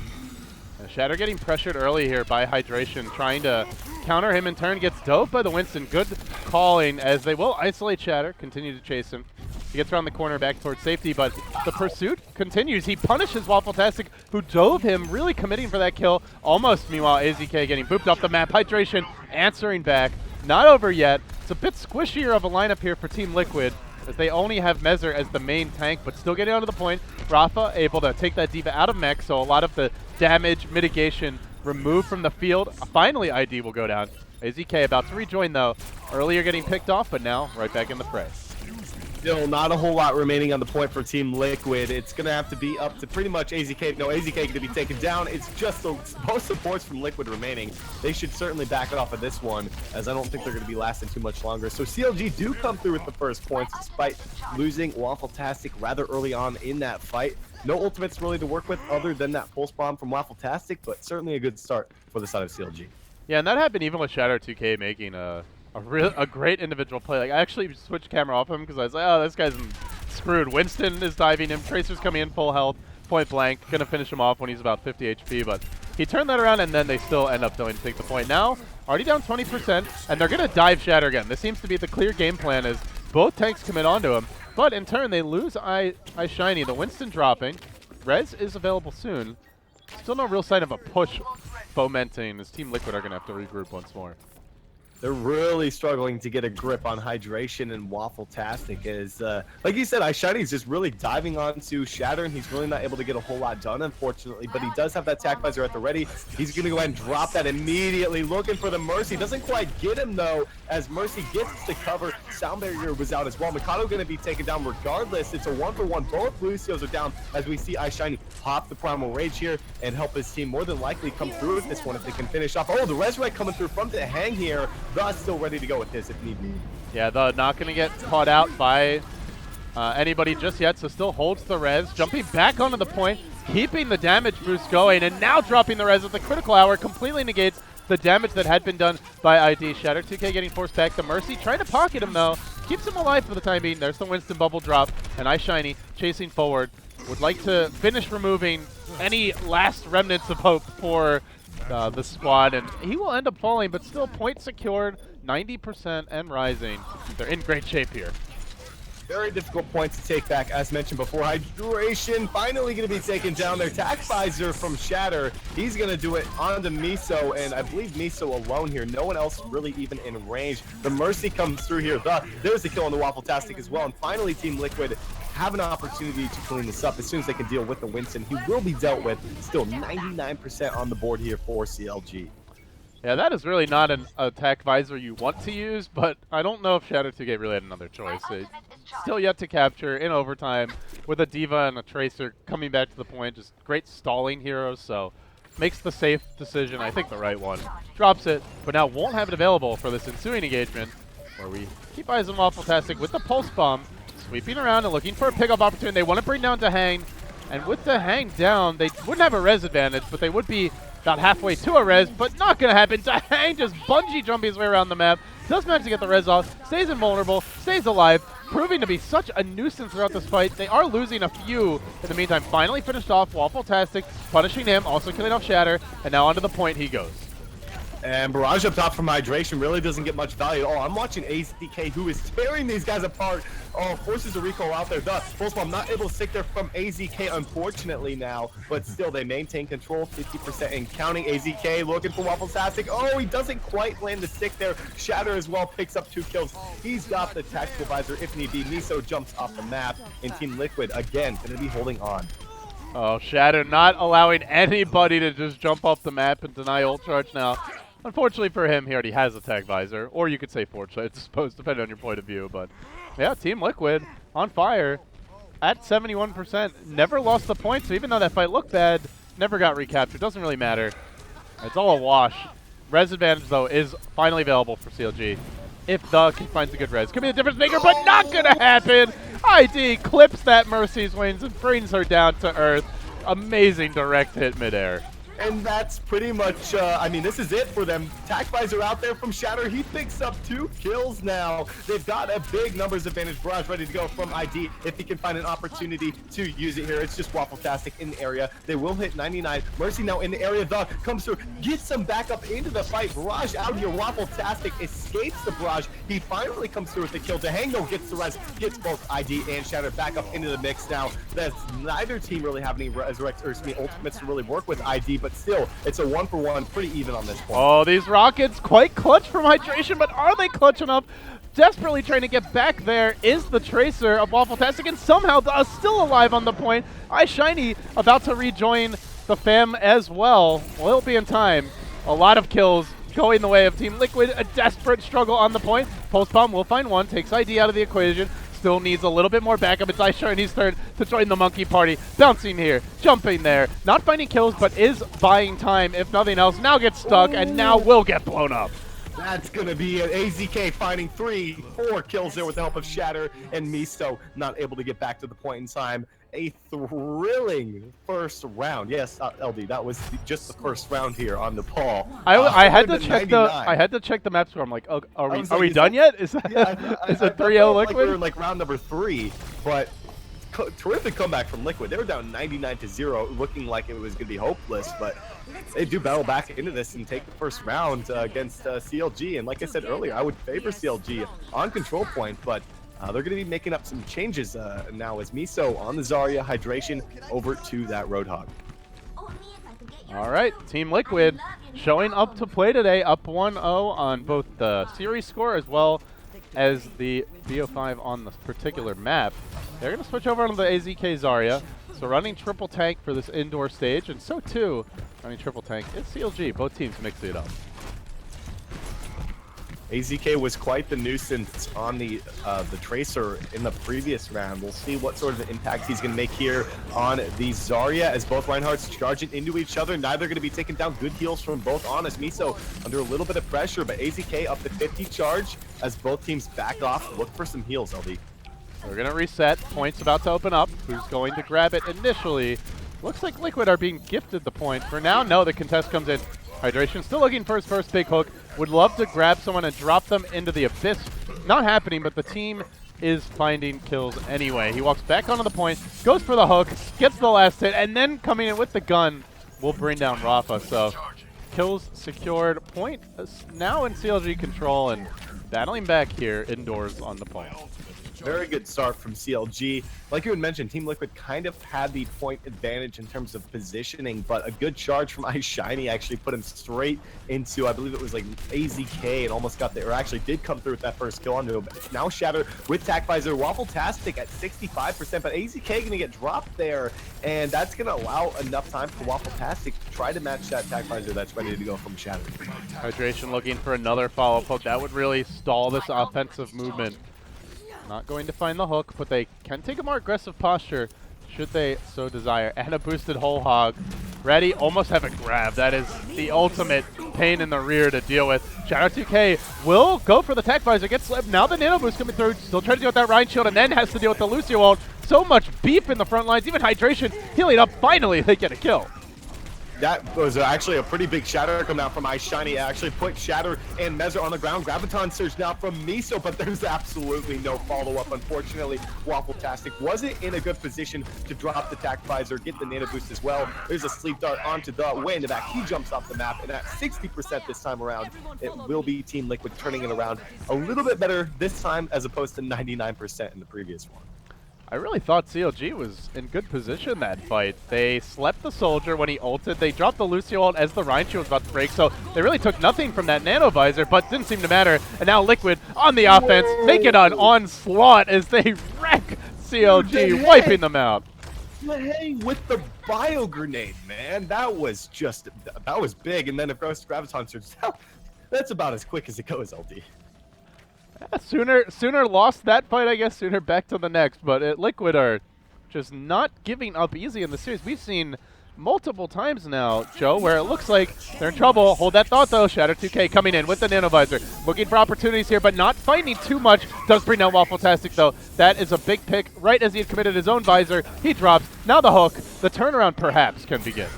Shatter getting pressured early here by Hydration, trying to counter him in turn, gets doped by the Winston. Good calling as they will isolate Shatter, continue to chase him. He gets around the corner back towards safety, but the pursuit continues. He punishes Waffletastic, who dove him, really committing for that kill. Almost, meanwhile, AZK getting booped off the map. Hydration answering back. Not over yet. It's a bit squishier of a lineup here for Team Liquid, as they only have Mezer as the main tank, but still getting onto the point. Rafa able to take that Diva out of mech, so a lot of the damage mitigation removed from the field. Finally, ID will go down. AZK about to rejoin, though. Earlier getting picked off, but now right back in the fray. Still not a whole lot remaining on the point for Team Liquid. It's going to have to be up to pretty much AZK. No, AZK going to be taken down. It's just both supports from Liquid remaining. They should certainly back it off of this one, as I don't think they're going to be lasting too much longer. So CLG do come through with the first points, despite losing Waffletastic rather early on in that fight. No ultimates really to work with other than that pulse bomb from Waffletastic, but certainly a good start for the side of CLG. Yeah, and that happened even with Shadow 2K making a great individual play. Like, I actually switched camera off him because I was like, oh, this guy's screwed. Winston is diving him. Tracer's coming in full health, point blank. Gonna finish him off when he's about 50 HP, but he turned that around, and then they still end up going to take the point. Now, already down 20%, and they're gonna dive Shatter again. This seems to be the clear game plan, is both tanks commit onto him, but in turn, they lose iShiny. The Winston dropping. Rez is available soon. Still no real sign of a push fomenting, as Team Liquid are gonna have to regroup once more. They're really struggling to get a grip on Hydration and Waffletastic, as, like you said, iShiny's just really diving onto Shatter, and he's really not able to get a whole lot done, unfortunately, but he does have that tac visor at the ready. He's going to go ahead and drop that immediately, looking for the Mercy. Doesn't quite get him, though, as Mercy gets to cover. Sound Barrier was out as well. Mikado going to be taken down regardless. It's a 1-for-1. Both Lucios are down, as we see iShiny pop the Primal Rage here and help his team more than likely come through with this one if they can finish off. Oh, the Resurrect coming through from the hang here. Thus, still ready to go with this if need be. Yeah, not going to get caught out by anybody just yet, so still holds the res. Jumping back onto the point, keeping the damage boost going, and now dropping the res at the critical hour, completely negates the damage that had been done by ID. Shatter 2K getting forced back. The Mercy trying to pocket him, though. Keeps him alive for the time being. There's the Winston bubble drop, and iShiny chasing forward. Would like to finish removing any last remnants of hope for the squad, and he will end up falling, but still point secured, 90% and rising. They're in great shape here. Very difficult points to take back, as mentioned before. Hydration finally going to be taken down. Their tac visor from Shatter. He's going to do it onto Miso, and I believe Miso alone here. No one else really even in range. The Mercy comes through here. There's the kill on the Waffletastic as well, and finally Team Liquid have an opportunity to clean this up as soon as they can deal with the Winston. He will be dealt with. Still 99% on the board here for CLG. Yeah, that is really not an attack visor you want to use, but I don't know if Shadow 2K really had another choice. Still yet to capture in overtime with a Diva and a Tracer coming back to the point. Just great stalling heroes, so makes the safe decision, I think the right one. Drops it, but now won't have it available for this ensuing engagement, where we keep eyes on Waffletastic with the Pulse Bomb, sweeping around and looking for a pickup opportunity. They want to bring down to Hang, and with the Hang down, they wouldn't have a res advantage, but they would be about halfway to a res, but not going to happen. Hang just bungee jumping his way around the map. Does manage to get the res off, stays invulnerable, stays alive, proving to be such a nuisance throughout this fight. They are losing a few in the meantime. Finally finished off. Waffletastic punishing him, also killing off Shatter, and now onto the point he goes. And Barrage up top from Hydration really doesn't get much value. Oh, I'm watching AZK, who is tearing these guys apart. Oh, forces a recall out there. Pulse Bomb not able to stick there from AZK, unfortunately now. But still, they maintain control, 50% and counting. AZK looking for Waffle-tastic. Oh, he doesn't quite land the stick there. Shatter as well picks up 2 kills. He's got the tactical visor if need be. Miso jumps off the map. And Team Liquid, again, going to be holding on. Oh, Shatter not allowing anybody to just jump off the map and deny ult charge now. Unfortunately for him, he already has a tag visor, or you could say fortunately, I suppose, depending on your point of view. But yeah, Team Liquid on fire at 71%. Never lost the point, so even though that fight looked bad, never got recaptured. Doesn't really matter. It's all a wash. Res advantage, though, is finally available for CLG. If the kid finds a good res. Could be the difference maker, but not going to happen. ID clips that Mercy's wings and brings her down to earth. Amazing direct hit midair. And that's pretty much, I mean, this is it for them. Tac Visor out there from Shatter. He picks up 2 kills now. They've got a big numbers advantage. Barrage ready to go from ID if he can find an opportunity to use it here. It's just Waffle-tastic in the area. They will hit 99. Mercy now in the area. The comes through, gets some backup into the fight. Barrage out here. Waffle-tastic escapes the Barrage. He finally comes through with the kill. Dehango gets the res, gets both ID and Shatter back up into the mix now. That's neither team really have any resurrects or ultimates to really work with ID, but still, it's a 1-for-1, pretty even on this point. Oh, these rockets quite clutch from Hydration, but are they clutch enough? Desperately trying to get back there is the Tracer of Waffle-tastic, and somehow still alive on the point. iShiny about to rejoin the fam as well. Will be in time. A lot of kills going the way of Team Liquid. A desperate struggle on the point. Pulse Bomb will find one, takes ID out of the equation. Still needs a little bit more backup. It's iShiny's turn to join the monkey party. Bouncing here, jumping there, not finding kills, but is buying time, if nothing else. Now gets stuck, and now will get blown up. That's going to be an AZK finding 3-4 kills there with the help of Shatter, and Miso not able to get back to the point in time. A thrilling first round. Yes, LD, that was just the first round here on the Paul. I had to check the map score. I'm like, oh, are we done yet? Is that is it 3-0 Liquid? Like we were in like round number 3, but terrific comeback from Liquid. They were down 99-0, looking like it was going to be hopeless, but they do battle back into this and take the first round against CLG. And like I said earlier, I would favor CLG on control point, but they're going to be making up some changes now as Miso on the Zarya, Hydration over to that Roadhog. All right, Team Liquid showing up to play today, up 1-0 on both the series score as well as the BO5 on this particular map. They're going to switch over to the AZK Zarya. So running triple tank for this indoor stage, and so too running triple tank is CLG. Both teams mixing it up. AZK was quite the nuisance on the Tracer in the previous round. We'll see what sort of impact he's going to make here on the Zarya as both Reinhardts charging into each other. Neither going to be taking down good heals from both Honest. Miso under a little bit of pressure, but AZK up to 50 charge as both teams back off. Look for some heals, LD. We're going to reset. Point's about to open up. Who's going to grab it initially? Looks like Liquid are being gifted the point. For now, no, the contest comes in. Hydration still looking for his first big hook. Would love to grab someone and drop them into the abyss. Not happening, but the team is finding kills anyway. He walks back onto the point, goes for the hook, gets the last hit, and then coming in with the gun will bring down Rafa. So kills secured. Point now in CLG control and battling back here indoors on the point. Very good start from CLG. Like you had mentioned, Team Liquid kind of had the point advantage in terms of positioning, but a good charge from iShiny actually put him straight into, I believe it was like AZK, and almost got there, or actually did come through with that first kill onto him. But now Shatter with Tac Visor, Waffle-tastic at 65%, but AZK going to get dropped there, and that's going to allow enough time for Waffle-tastic to try to match that Tac Visor that's ready to go from Shatter. Hydration looking for another follow-up hook. That would really stall this offensive movement. Not going to find the hook, but they can take a more aggressive posture should they so desire. And a boosted whole hog. Ready, almost have it grabbed. That is the ultimate pain in the rear to deal with. Shadow 2K will go for the Tech Visor, gets slipped. Now the Nano Boost coming through. Still trying to deal with that Rhine Shield, and then has to deal with the Lucio ult. So much beef in the front lines. Even Hydration healing up. Finally, they get a kill. That was actually a pretty big shatter come out from Ice Shiny. Actually put Shatter and Mezzer on the ground. Graviton Surge now from Miso, but there's absolutely no follow-up. Unfortunately, Waffle-tastic wasn't in a good position to drop the Tac Visor, get the Nano Boost as well. There's a Sleep Dart onto the way in the back. He jumps off the map, and at 60% this time around, it will be Team Liquid turning it around a little bit better this time as opposed to 99% in the previous one. I really thought CLG was in good position that fight. They slept the Soldier when he ulted. They dropped the Lucio ult as the Rhine shield was about to break, so they really took nothing from that Nano Visor, but didn't seem to matter. And now Liquid on the offense, making an onslaught as they wreck CLG, wiping them out. Hey, with the Bio Grenade, man. That was big. And then, of course, Graviton Surge. That's about as quick as it goes, LD. Sooner lost that fight, I guess. Sooner back to the next. But Liquid are just not giving up easy in the series. We've seen multiple times now, Joe, where it looks like they're in trouble. Hold that thought, though. Shatter 2K coming in with the Nano Visor. Looking for opportunities here, but not finding too much. Does bring down Waffle-tastic, though. That is a big pick. Right as he had committed his own Visor, he drops. Now the hook. The turnaround perhaps can begin.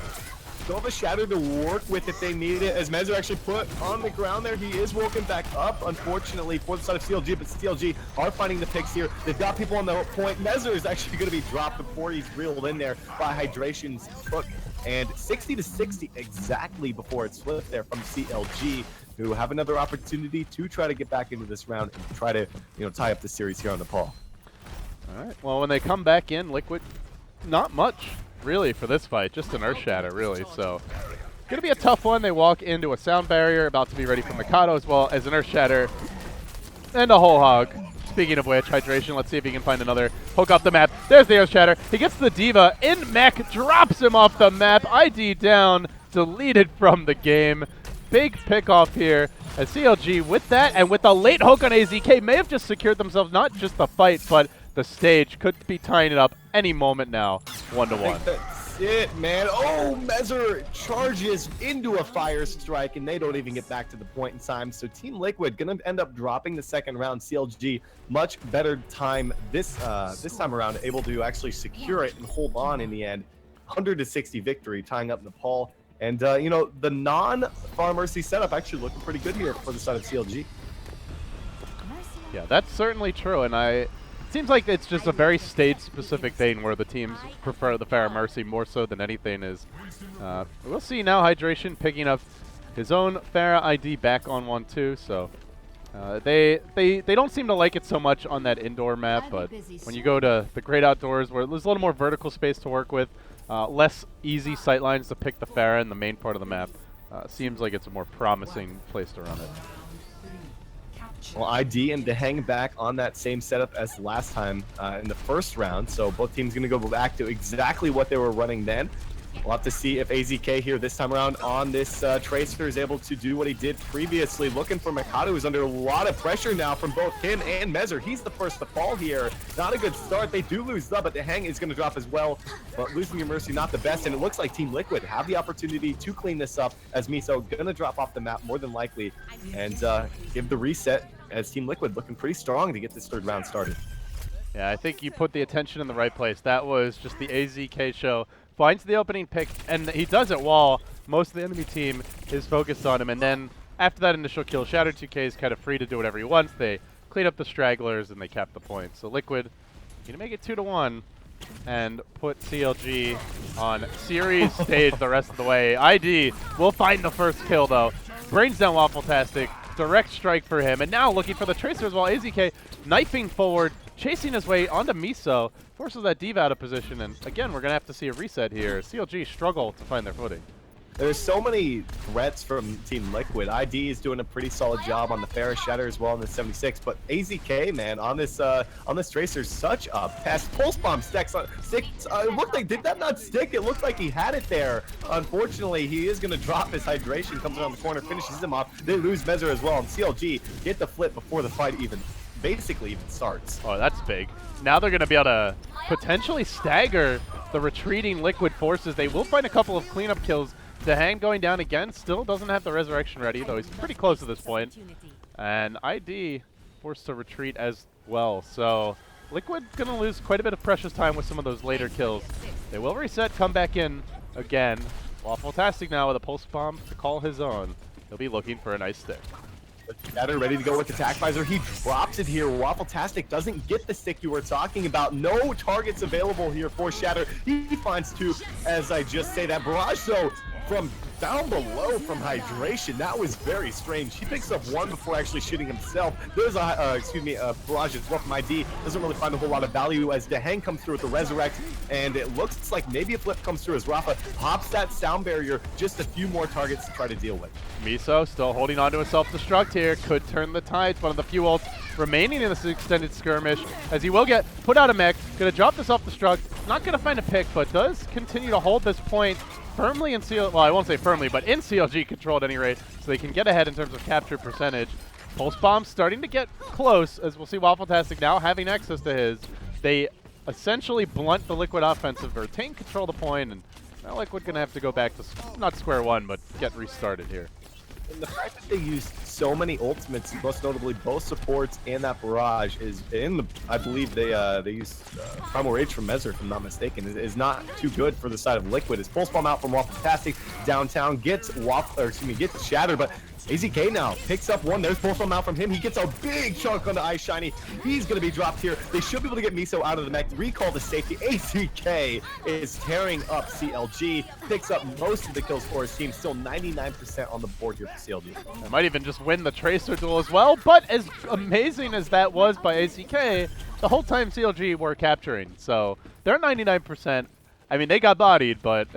Still have a Shatter to work with if they need it, as Mezzer actually put on the ground there. He is woken back up, unfortunately, for the side of CLG, but CLG are finding the picks here. They've got people on the point. Mezzer is actually going to be dropped before he's reeled in there by Hydration's hook. And 60 to 60 exactly before it's flipped there from CLG, who have another opportunity to try to get back into this round and try to, tie up the series here on Nepal. All right. Well, when they come back in, Liquid, not much really for this fight, just an Earth Shatter really. So gonna be a tough one. They walk into a sound barrier, about to be ready for Mikado as well as an Earth Shatter and a whole hog. Speaking of which, Hydration, let's see if he can find another hook off the map. There's the Earth Shatter. He gets the Diva in mech, drops him off the map. ID down, deleted from the game. Big pick off here as CLG with that and with the late hook on AZK may have just secured themselves not just the fight, but the stage. Could be tying it up any moment now, 1-1. That's it, man. Oh, Mezzer charges into a Fire Strike, and they don't even get back to the point in time. So Team Liquid gonna end up dropping the second round. CLG much better time this time around, able to actually secure it and hold on in the end. 100 to 60 victory, tying up Nepal. And the non-Far Mercy setup actually looking pretty good here for the side of CLG. Yeah, that's certainly true, and it seems like it's just a very stage-specific thing where the teams prefer the Pharah Mercy more so than anything is. We'll see now Hydration picking up his own Pharah ID back on 1-2, so they don't seem to like it so much on that indoor map, but when you go to the Great Outdoors where there's a little more vertical space to work with, less easy sight lines to pick the Pharah in the main part of the map, seems like it's a more promising place to run it. Well, ID and to hang back on that same setup as last time in the first round. So both teams going to go back to exactly what they were running then. We'll have to see if AZK here this time around on this Tracer is able to do what he did previously. Looking for Mikado, who's under a lot of pressure now from both him and Mezzer. He's the first to fall here. Not a good start. They do lose though, but the hang is going to drop as well. But losing your Mercy, not the best. And it looks like Team Liquid have the opportunity to clean this up as Miso going to drop off the map more than likely and give the reset as Team Liquid looking pretty strong to get this third round started. Yeah, I think you put the attention in the right place. That was just the AZK show. Finds the opening pick, and he does it while most of the enemy team is focused on him. And then after that initial kill, Shatter 2K is kind of free to do whatever he wants. They clean up the stragglers, and they cap the point. So Liquid going to make it 2-1 and put CLG on series stage the rest of the way. ID will find the first kill, though. Brains down Waffle-tastic. Direct strike for him. And now looking for the Tracer as well. AZK knifing forward, chasing his way onto Miso. Forces that Diva out of position. And again, we're going to have to see a reset here. CLG struggle to find their footing. There's so many threats from Team Liquid. ID is doing a pretty solid job on the Pharah Shatter as well in the 76. But AZK, man, on this Tracer, such a pest. Pulse Bomb stacks on six. It looked like, did that not stick? It looked like he had it there. Unfortunately, he is going to drop his Hydration, comes around the corner, finishes him off. They lose Mezzer as well. And CLG get the flip before the fight even starts. Oh, that's big. Now they're going to be able to potentially stagger the retreating Liquid forces. They will find a couple of cleanup kills. The hang going down again, still doesn't have the resurrection ready, though he's pretty close at this point. And ID forced to retreat as well. So Liquid gonna lose quite a bit of precious time with some of those later kills. They will reset, come back in again. Waffle-tastic now with a pulse bomb to call his own. He'll be looking for a nice stick. Shatter ready to go with the attack visor. He drops it here. Waffle-tastic doesn't get the stick you were talking about. No targets available here for Shatter. He finds two, as I just say. That barrage, though, from down below from hydration, that was very strange. He picks up one before actually shooting himself. There's a barrage as well from ID. Doesn't really find a whole lot of value as Deheng comes through with the resurrect, and it looks like maybe a flip comes through as Rafa pops that sound barrier. Just a few more targets to try to deal with. Miso still holding on to a self-destruct here. Could turn the tides. One of the few ults remaining in this extended skirmish, as he will get put out of mech. Gonna drop the self-destruct. Not gonna find a pick, but does continue to hold this point firmly in CLG. Well, I won't say firmly, but in CLG control at any rate, so they can get ahead in terms of capture percentage. Pulse Bomb starting to get close, as we'll see Waffle-tastic now having access to his. They essentially blunt the Liquid offensive, retain control of the point, and now Liquid gonna have to go back to not square one, but get restarted here. And the fact that they used so many ultimates, most notably both supports and that barrage, is in the. I believe they used Primal Rage from Mezzer, if I'm not mistaken, is not too good for the side of Liquid. His pulse bomb out from Waffle-tastic downtown gets gets Shattered, but AZK now picks up one. There's pulse bomb out from him. He gets a big chunk on the Ice Shiny. He's going to be dropped here. They should be able to get Miso out of the mech. Recall the safety. AZK is tearing up CLG. Picks up most of the kills for his team. Still 99% on the board here for CLG. They might even just win the Tracer duel as well, but as amazing as that was by AZK, the whole time CLG were capturing. So they're 99%. I mean, they got bodied, but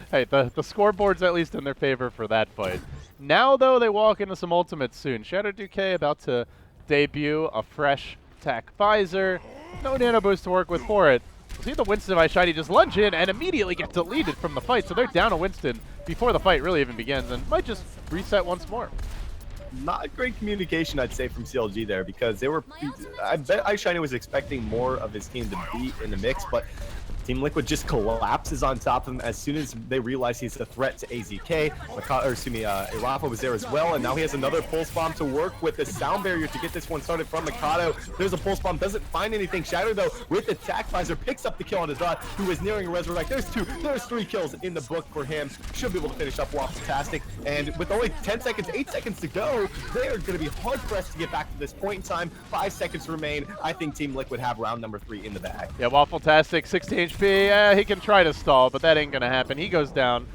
hey, the scoreboard's at least in their favor for that fight. Now, though, they walk into some ultimates soon. Shadow Duque about to debut a fresh attack visor. No nano boost to work with for it. We'll see the Winston of Ice Shiny just lunge in and immediately get deleted from the fight. So they're down a Winston before the fight really even begins and might just reset once more. Not great communication, I'd say, from CLG there, because they were. I bet Ice Shiny was expecting more of his team to be in the mix, but Team Liquid just collapses on top of him as soon as they realize he's a threat to AZK. Rafa was there as well, and now he has another pulse bomb to work with. The sound barrier to get this one started from Mikado. There's a pulse bomb, doesn't find anything. Shatter, though, with the attack visor, picks up the kill on his dot, who is nearing a resurrect. There's three kills in the book for him. Should be able to finish up Waffle-tastic. And with only 10 seconds, 8 seconds to go, they are going to be hard-pressed to get back to this point in time. 5 seconds remain. I think Team Liquid have round number 3 in the bag. Yeah, Waffle-tastic, 16 HP. He can try to stall, but that ain't going to happen. He goes down.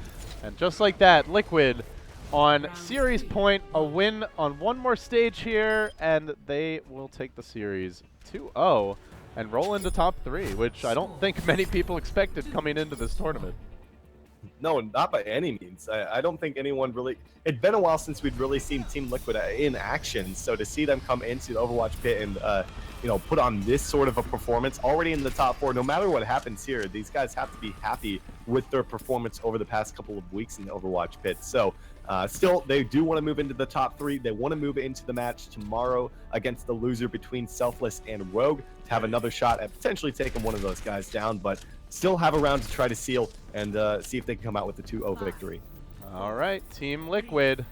And just like that, Liquid on series point, a win on one more stage here, and they will take the series 2-0 and roll into top 3, which I don't think many people expected coming into this tournament. No, not by any means. I don't think anyone really. It'd been a while since we'd really seen Team Liquid in action. So to see them come into the Overwatch pit and put on this sort of a performance, already in the top 4, no matter what happens here, these guys have to be happy with their performance over the past couple of weeks in the Overwatch pit. So still, they do want to move into the top 3. They want to move into the match tomorrow against the loser between Selfless and Rogue to have another shot at potentially taking one of those guys down, but still have a round to try to seal and see if they can come out with the 2-0 victory. All right, Team Liquid,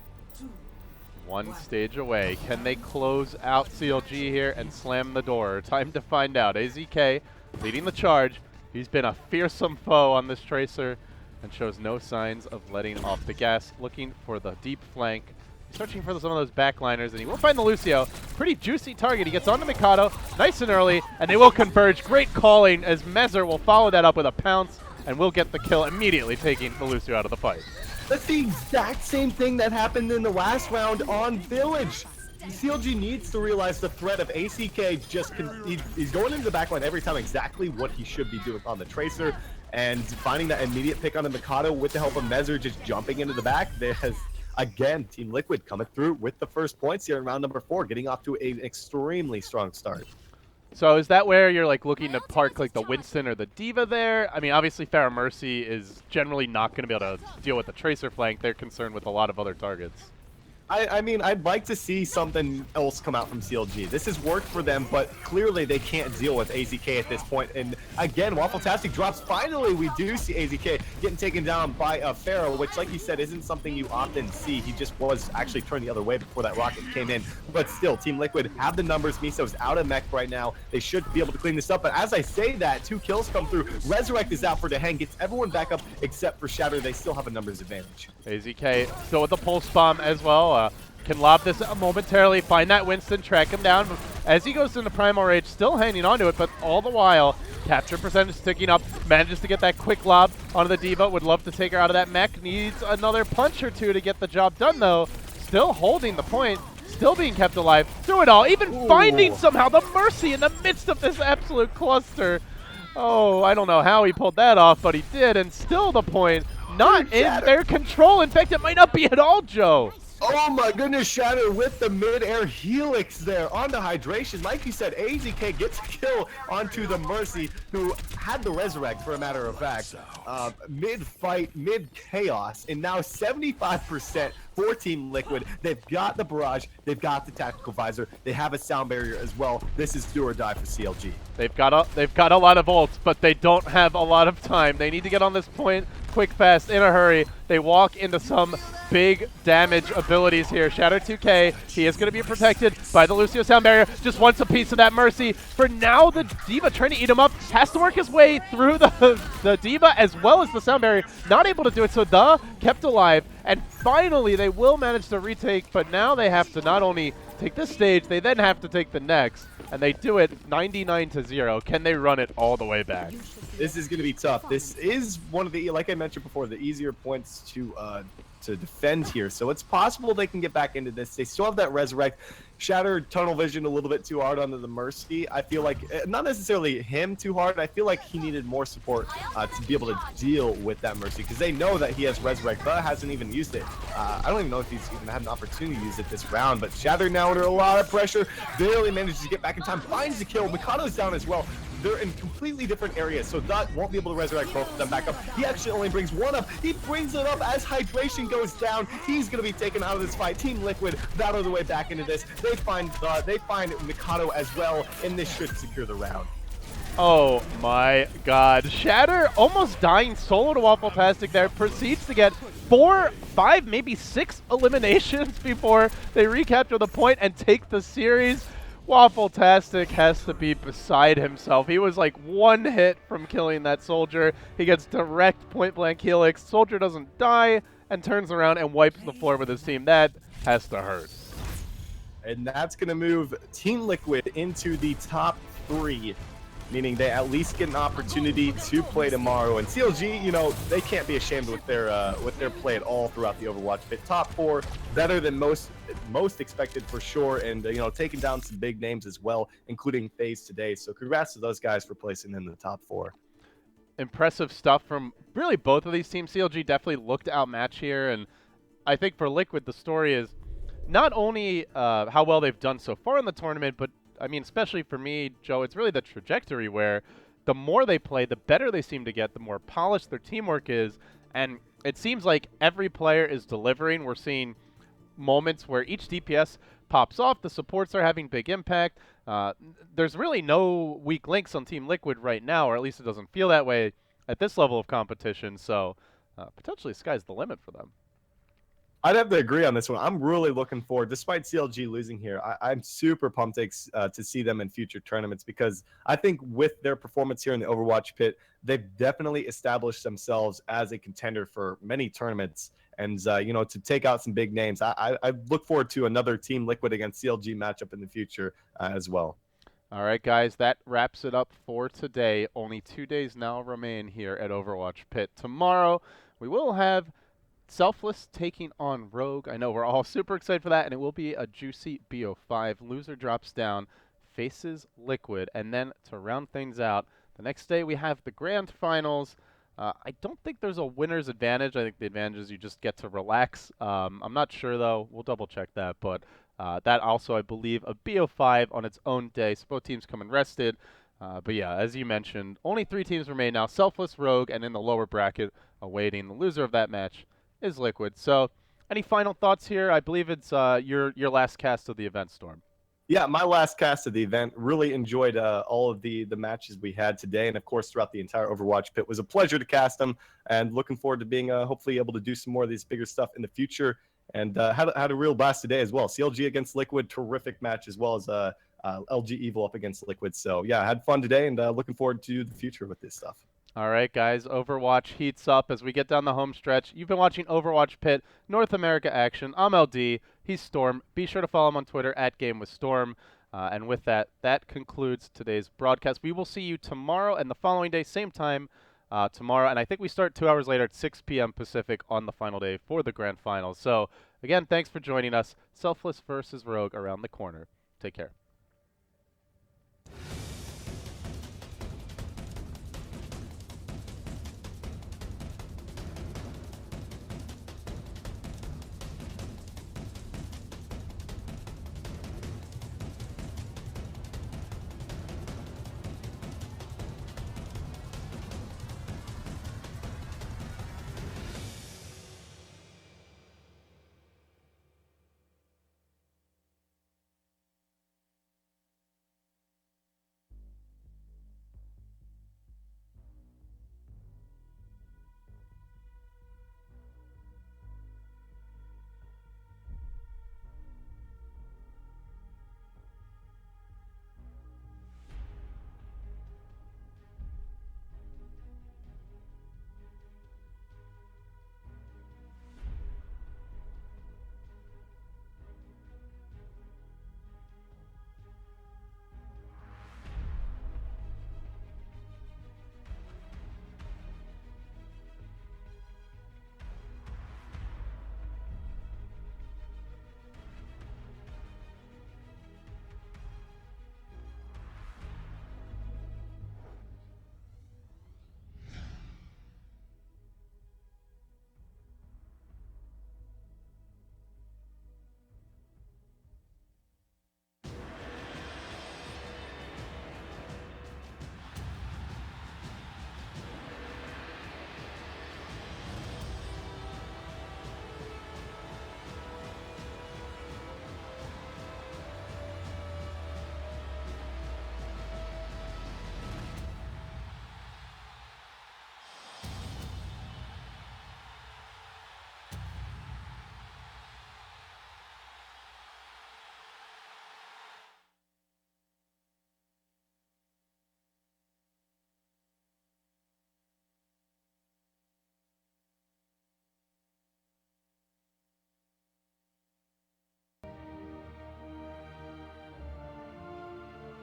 one stage away. Can they close out CLG here and slam the door? Time to find out. AZK leading the charge. He's been a fearsome foe on this Tracer and shows no signs of letting off the gas. Looking for the deep flank. He's searching for some of those backliners, and he will find the Lucio. Pretty juicy target. He gets onto Mikado nice and early, and they will converge. Great calling as Mezzer will follow that up with a pounce and will get the kill immediately, taking the Lucio out of the fight. That's the exact same thing that happened in the last round on Village. CLG needs to realize the threat of AZK. He's going into the backline every time, exactly what he should be doing on the Tracer, and finding that immediate pick on the Mikado with the help of Mezzer just jumping into the back. There's, again, Team Liquid coming through with the first points here in round number 4, getting off to an extremely strong start. So is that where you're like looking to park like the Winston or the Diva there? I mean, obviously Pharah Mercy is generally not going to be able to deal with the Tracer flank. They're concerned with a lot of other targets. I mean, I'd like to see something else come out from CLG. This has worked for them, but clearly they can't deal with AZK at this point. And again, Waffletastic drops. Finally, we do see AZK getting taken down by Pharaoh, which, like you said, isn't something you often see. He just was actually turned the other way before that rocket came in. But still, Team Liquid have the numbers. Miso's out of mech right now. They should be able to clean this up. But as I say that, 2 kills come through. Resurrect is out for Deheng, gets everyone back up except for Shatter. They still have a numbers advantage. AZK still with the pulse bomb as well. Can lob this momentarily, find that Winston, track him down. As he goes into Primal Rage, still hanging onto it, but all the while, capture percentage ticking up, manages to get that quick lob onto the D.Va, would love to take her out of that mech, needs another punch or two to get the job done though. Still holding the point, still being kept alive through it all, even finding somehow the Mercy in the midst of this absolute cluster. Oh, I don't know how he pulled that off, but he did, and still the point not in their control. In fact, it might not be at all, Joe. Oh my goodness, Shatter with the mid-air helix there onto hydration. Like you said, AZK gets a kill onto the Mercy, who had the resurrect, for a matter of fact. Mid-fight, mid-chaos, and now 75% for Team Liquid. They've got the barrage, they've got the tactical visor, they have a sound barrier as well. This is do or die for CLG. They've got a lot of ults, but they don't have a lot of time. They need to get on this point quick, fast, in a hurry. They walk into some big damage abilities here. Shatter 2K, he is going to be protected by the Lucio sound barrier. Just wants a piece of that Mercy. For now, the D.Va trying to eat him up, has to work his way through the D.Va as well as the sound barrier. Not able to do it, so the kept alive. And finally, they will manage to retake, but now they have to not only take this stage, they then have to take the next. And they do it 99-0. Can they run it all the way back? This is going to be tough. This is one of the, like I mentioned before, the easier points to defend here. So it's possible they can get back into this. They still have that resurrect. Shatter tunnel vision a little bit too hard onto the Mercy. I feel like, not necessarily him too hard, I feel like he needed more support to be able to deal with that Mercy, because they know that he has resurrect, but hasn't even used it. I don't even know if he's even had an opportunity to use it this round, but Shatter now under a lot of pressure, barely manages to get back in time, finds the kill. Mikado's down as well. They're in completely different areas, so Dot won't be able to resurrect both of them back up. He actually only brings one up. He brings it up as hydration goes down. He's going to be taken out of this fight. Team Liquid battle their way back into this. They find Mikado as well, and this should secure the round. Oh my god. Shatter almost dying solo to Waffletastic there. Proceeds to get 4, 5, maybe 6 eliminations before they recapture the point and take the series. Waffletastic has to be beside himself. He was like 1 hit from killing that soldier. He gets direct point-blank helix. Soldier doesn't die and turns around and wipes the floor with his team. That has to hurt. And that's going to move Team Liquid into the top 3, meaning they at least get an opportunity to play tomorrow. And CLG, you know, they can't be ashamed with their play at all throughout the Overwatch PIT. Top 4, better than most expected for sure, and you know, taking down some big names as well, including FaZe today. So congrats to those guys for placing in the top 4. Impressive stuff from really both of these teams. CLG definitely looked outmatched here, and I think for Liquid, the story is not only how well they've done so far in the tournament, but I mean, especially for me, Joe, it's really the trajectory where the more they play, the better they seem to get, the more polished their teamwork is, and it seems like every player is delivering. We're seeing moments where each DPS pops off, the supports are having big impact. There's really no weak links on Team Liquid right now, or at least it doesn't feel that way at this level of competition, so potentially sky's the limit for them. I'd have to agree on this one. I'm really looking forward, despite CLG losing here, I'm super pumped to see them in future tournaments, because I think with their performance here in the Overwatch PIT, they've definitely established themselves as a contender for many tournaments. And, you know, to take out some big names, I look forward to another Team Liquid against CLG matchup in the future as well. All right, guys, that wraps it up for today. Only 2 days now remain here at Overwatch PIT. Tomorrow, we will have Selfless taking on Rogue. I know we're all super excited for that, and it will be a juicy BO5. Loser drops down, faces Liquid, and then to round things out, the next day we have the grand finals. I don't think there's a winner's advantage. I think the advantage is you just get to relax. I'm not sure, though. We'll double-check that, but that also, I believe, a BO5 on its own day, so both teams come in rested. But yeah, as you mentioned, only 3 teams remain now, Selfless, Rogue, and in the lower bracket, awaiting the loser of that match is Liquid. So Any final thoughts here? I believe it's your last cast of the event, Storm. Yeah, my last cast of the event. Really enjoyed all of the matches we had today, and of course throughout the entire Overwatch pit. It was a pleasure to cast them, and looking forward to being hopefully able to do some more of these bigger stuff in the future. And had a real blast today as well. CLG against Liquid, terrific match, as well as LG Evil up against Liquid. So yeah, I had fun today, and looking forward to the future with this stuff. All right, guys, Overwatch heats up as we get down the home stretch. You've been watching Overwatch Pit North America action. I'm LD. He's Storm. Be sure to follow him on Twitter at GameWithStorm. And with that, that concludes today's broadcast. We will see you tomorrow and the following day, same time tomorrow. And I think we start 2 hours later at 6 p.m. Pacific on the final day for the grand finals. So, again, thanks for joining us. Selfless versus Rogue around the corner. Take care.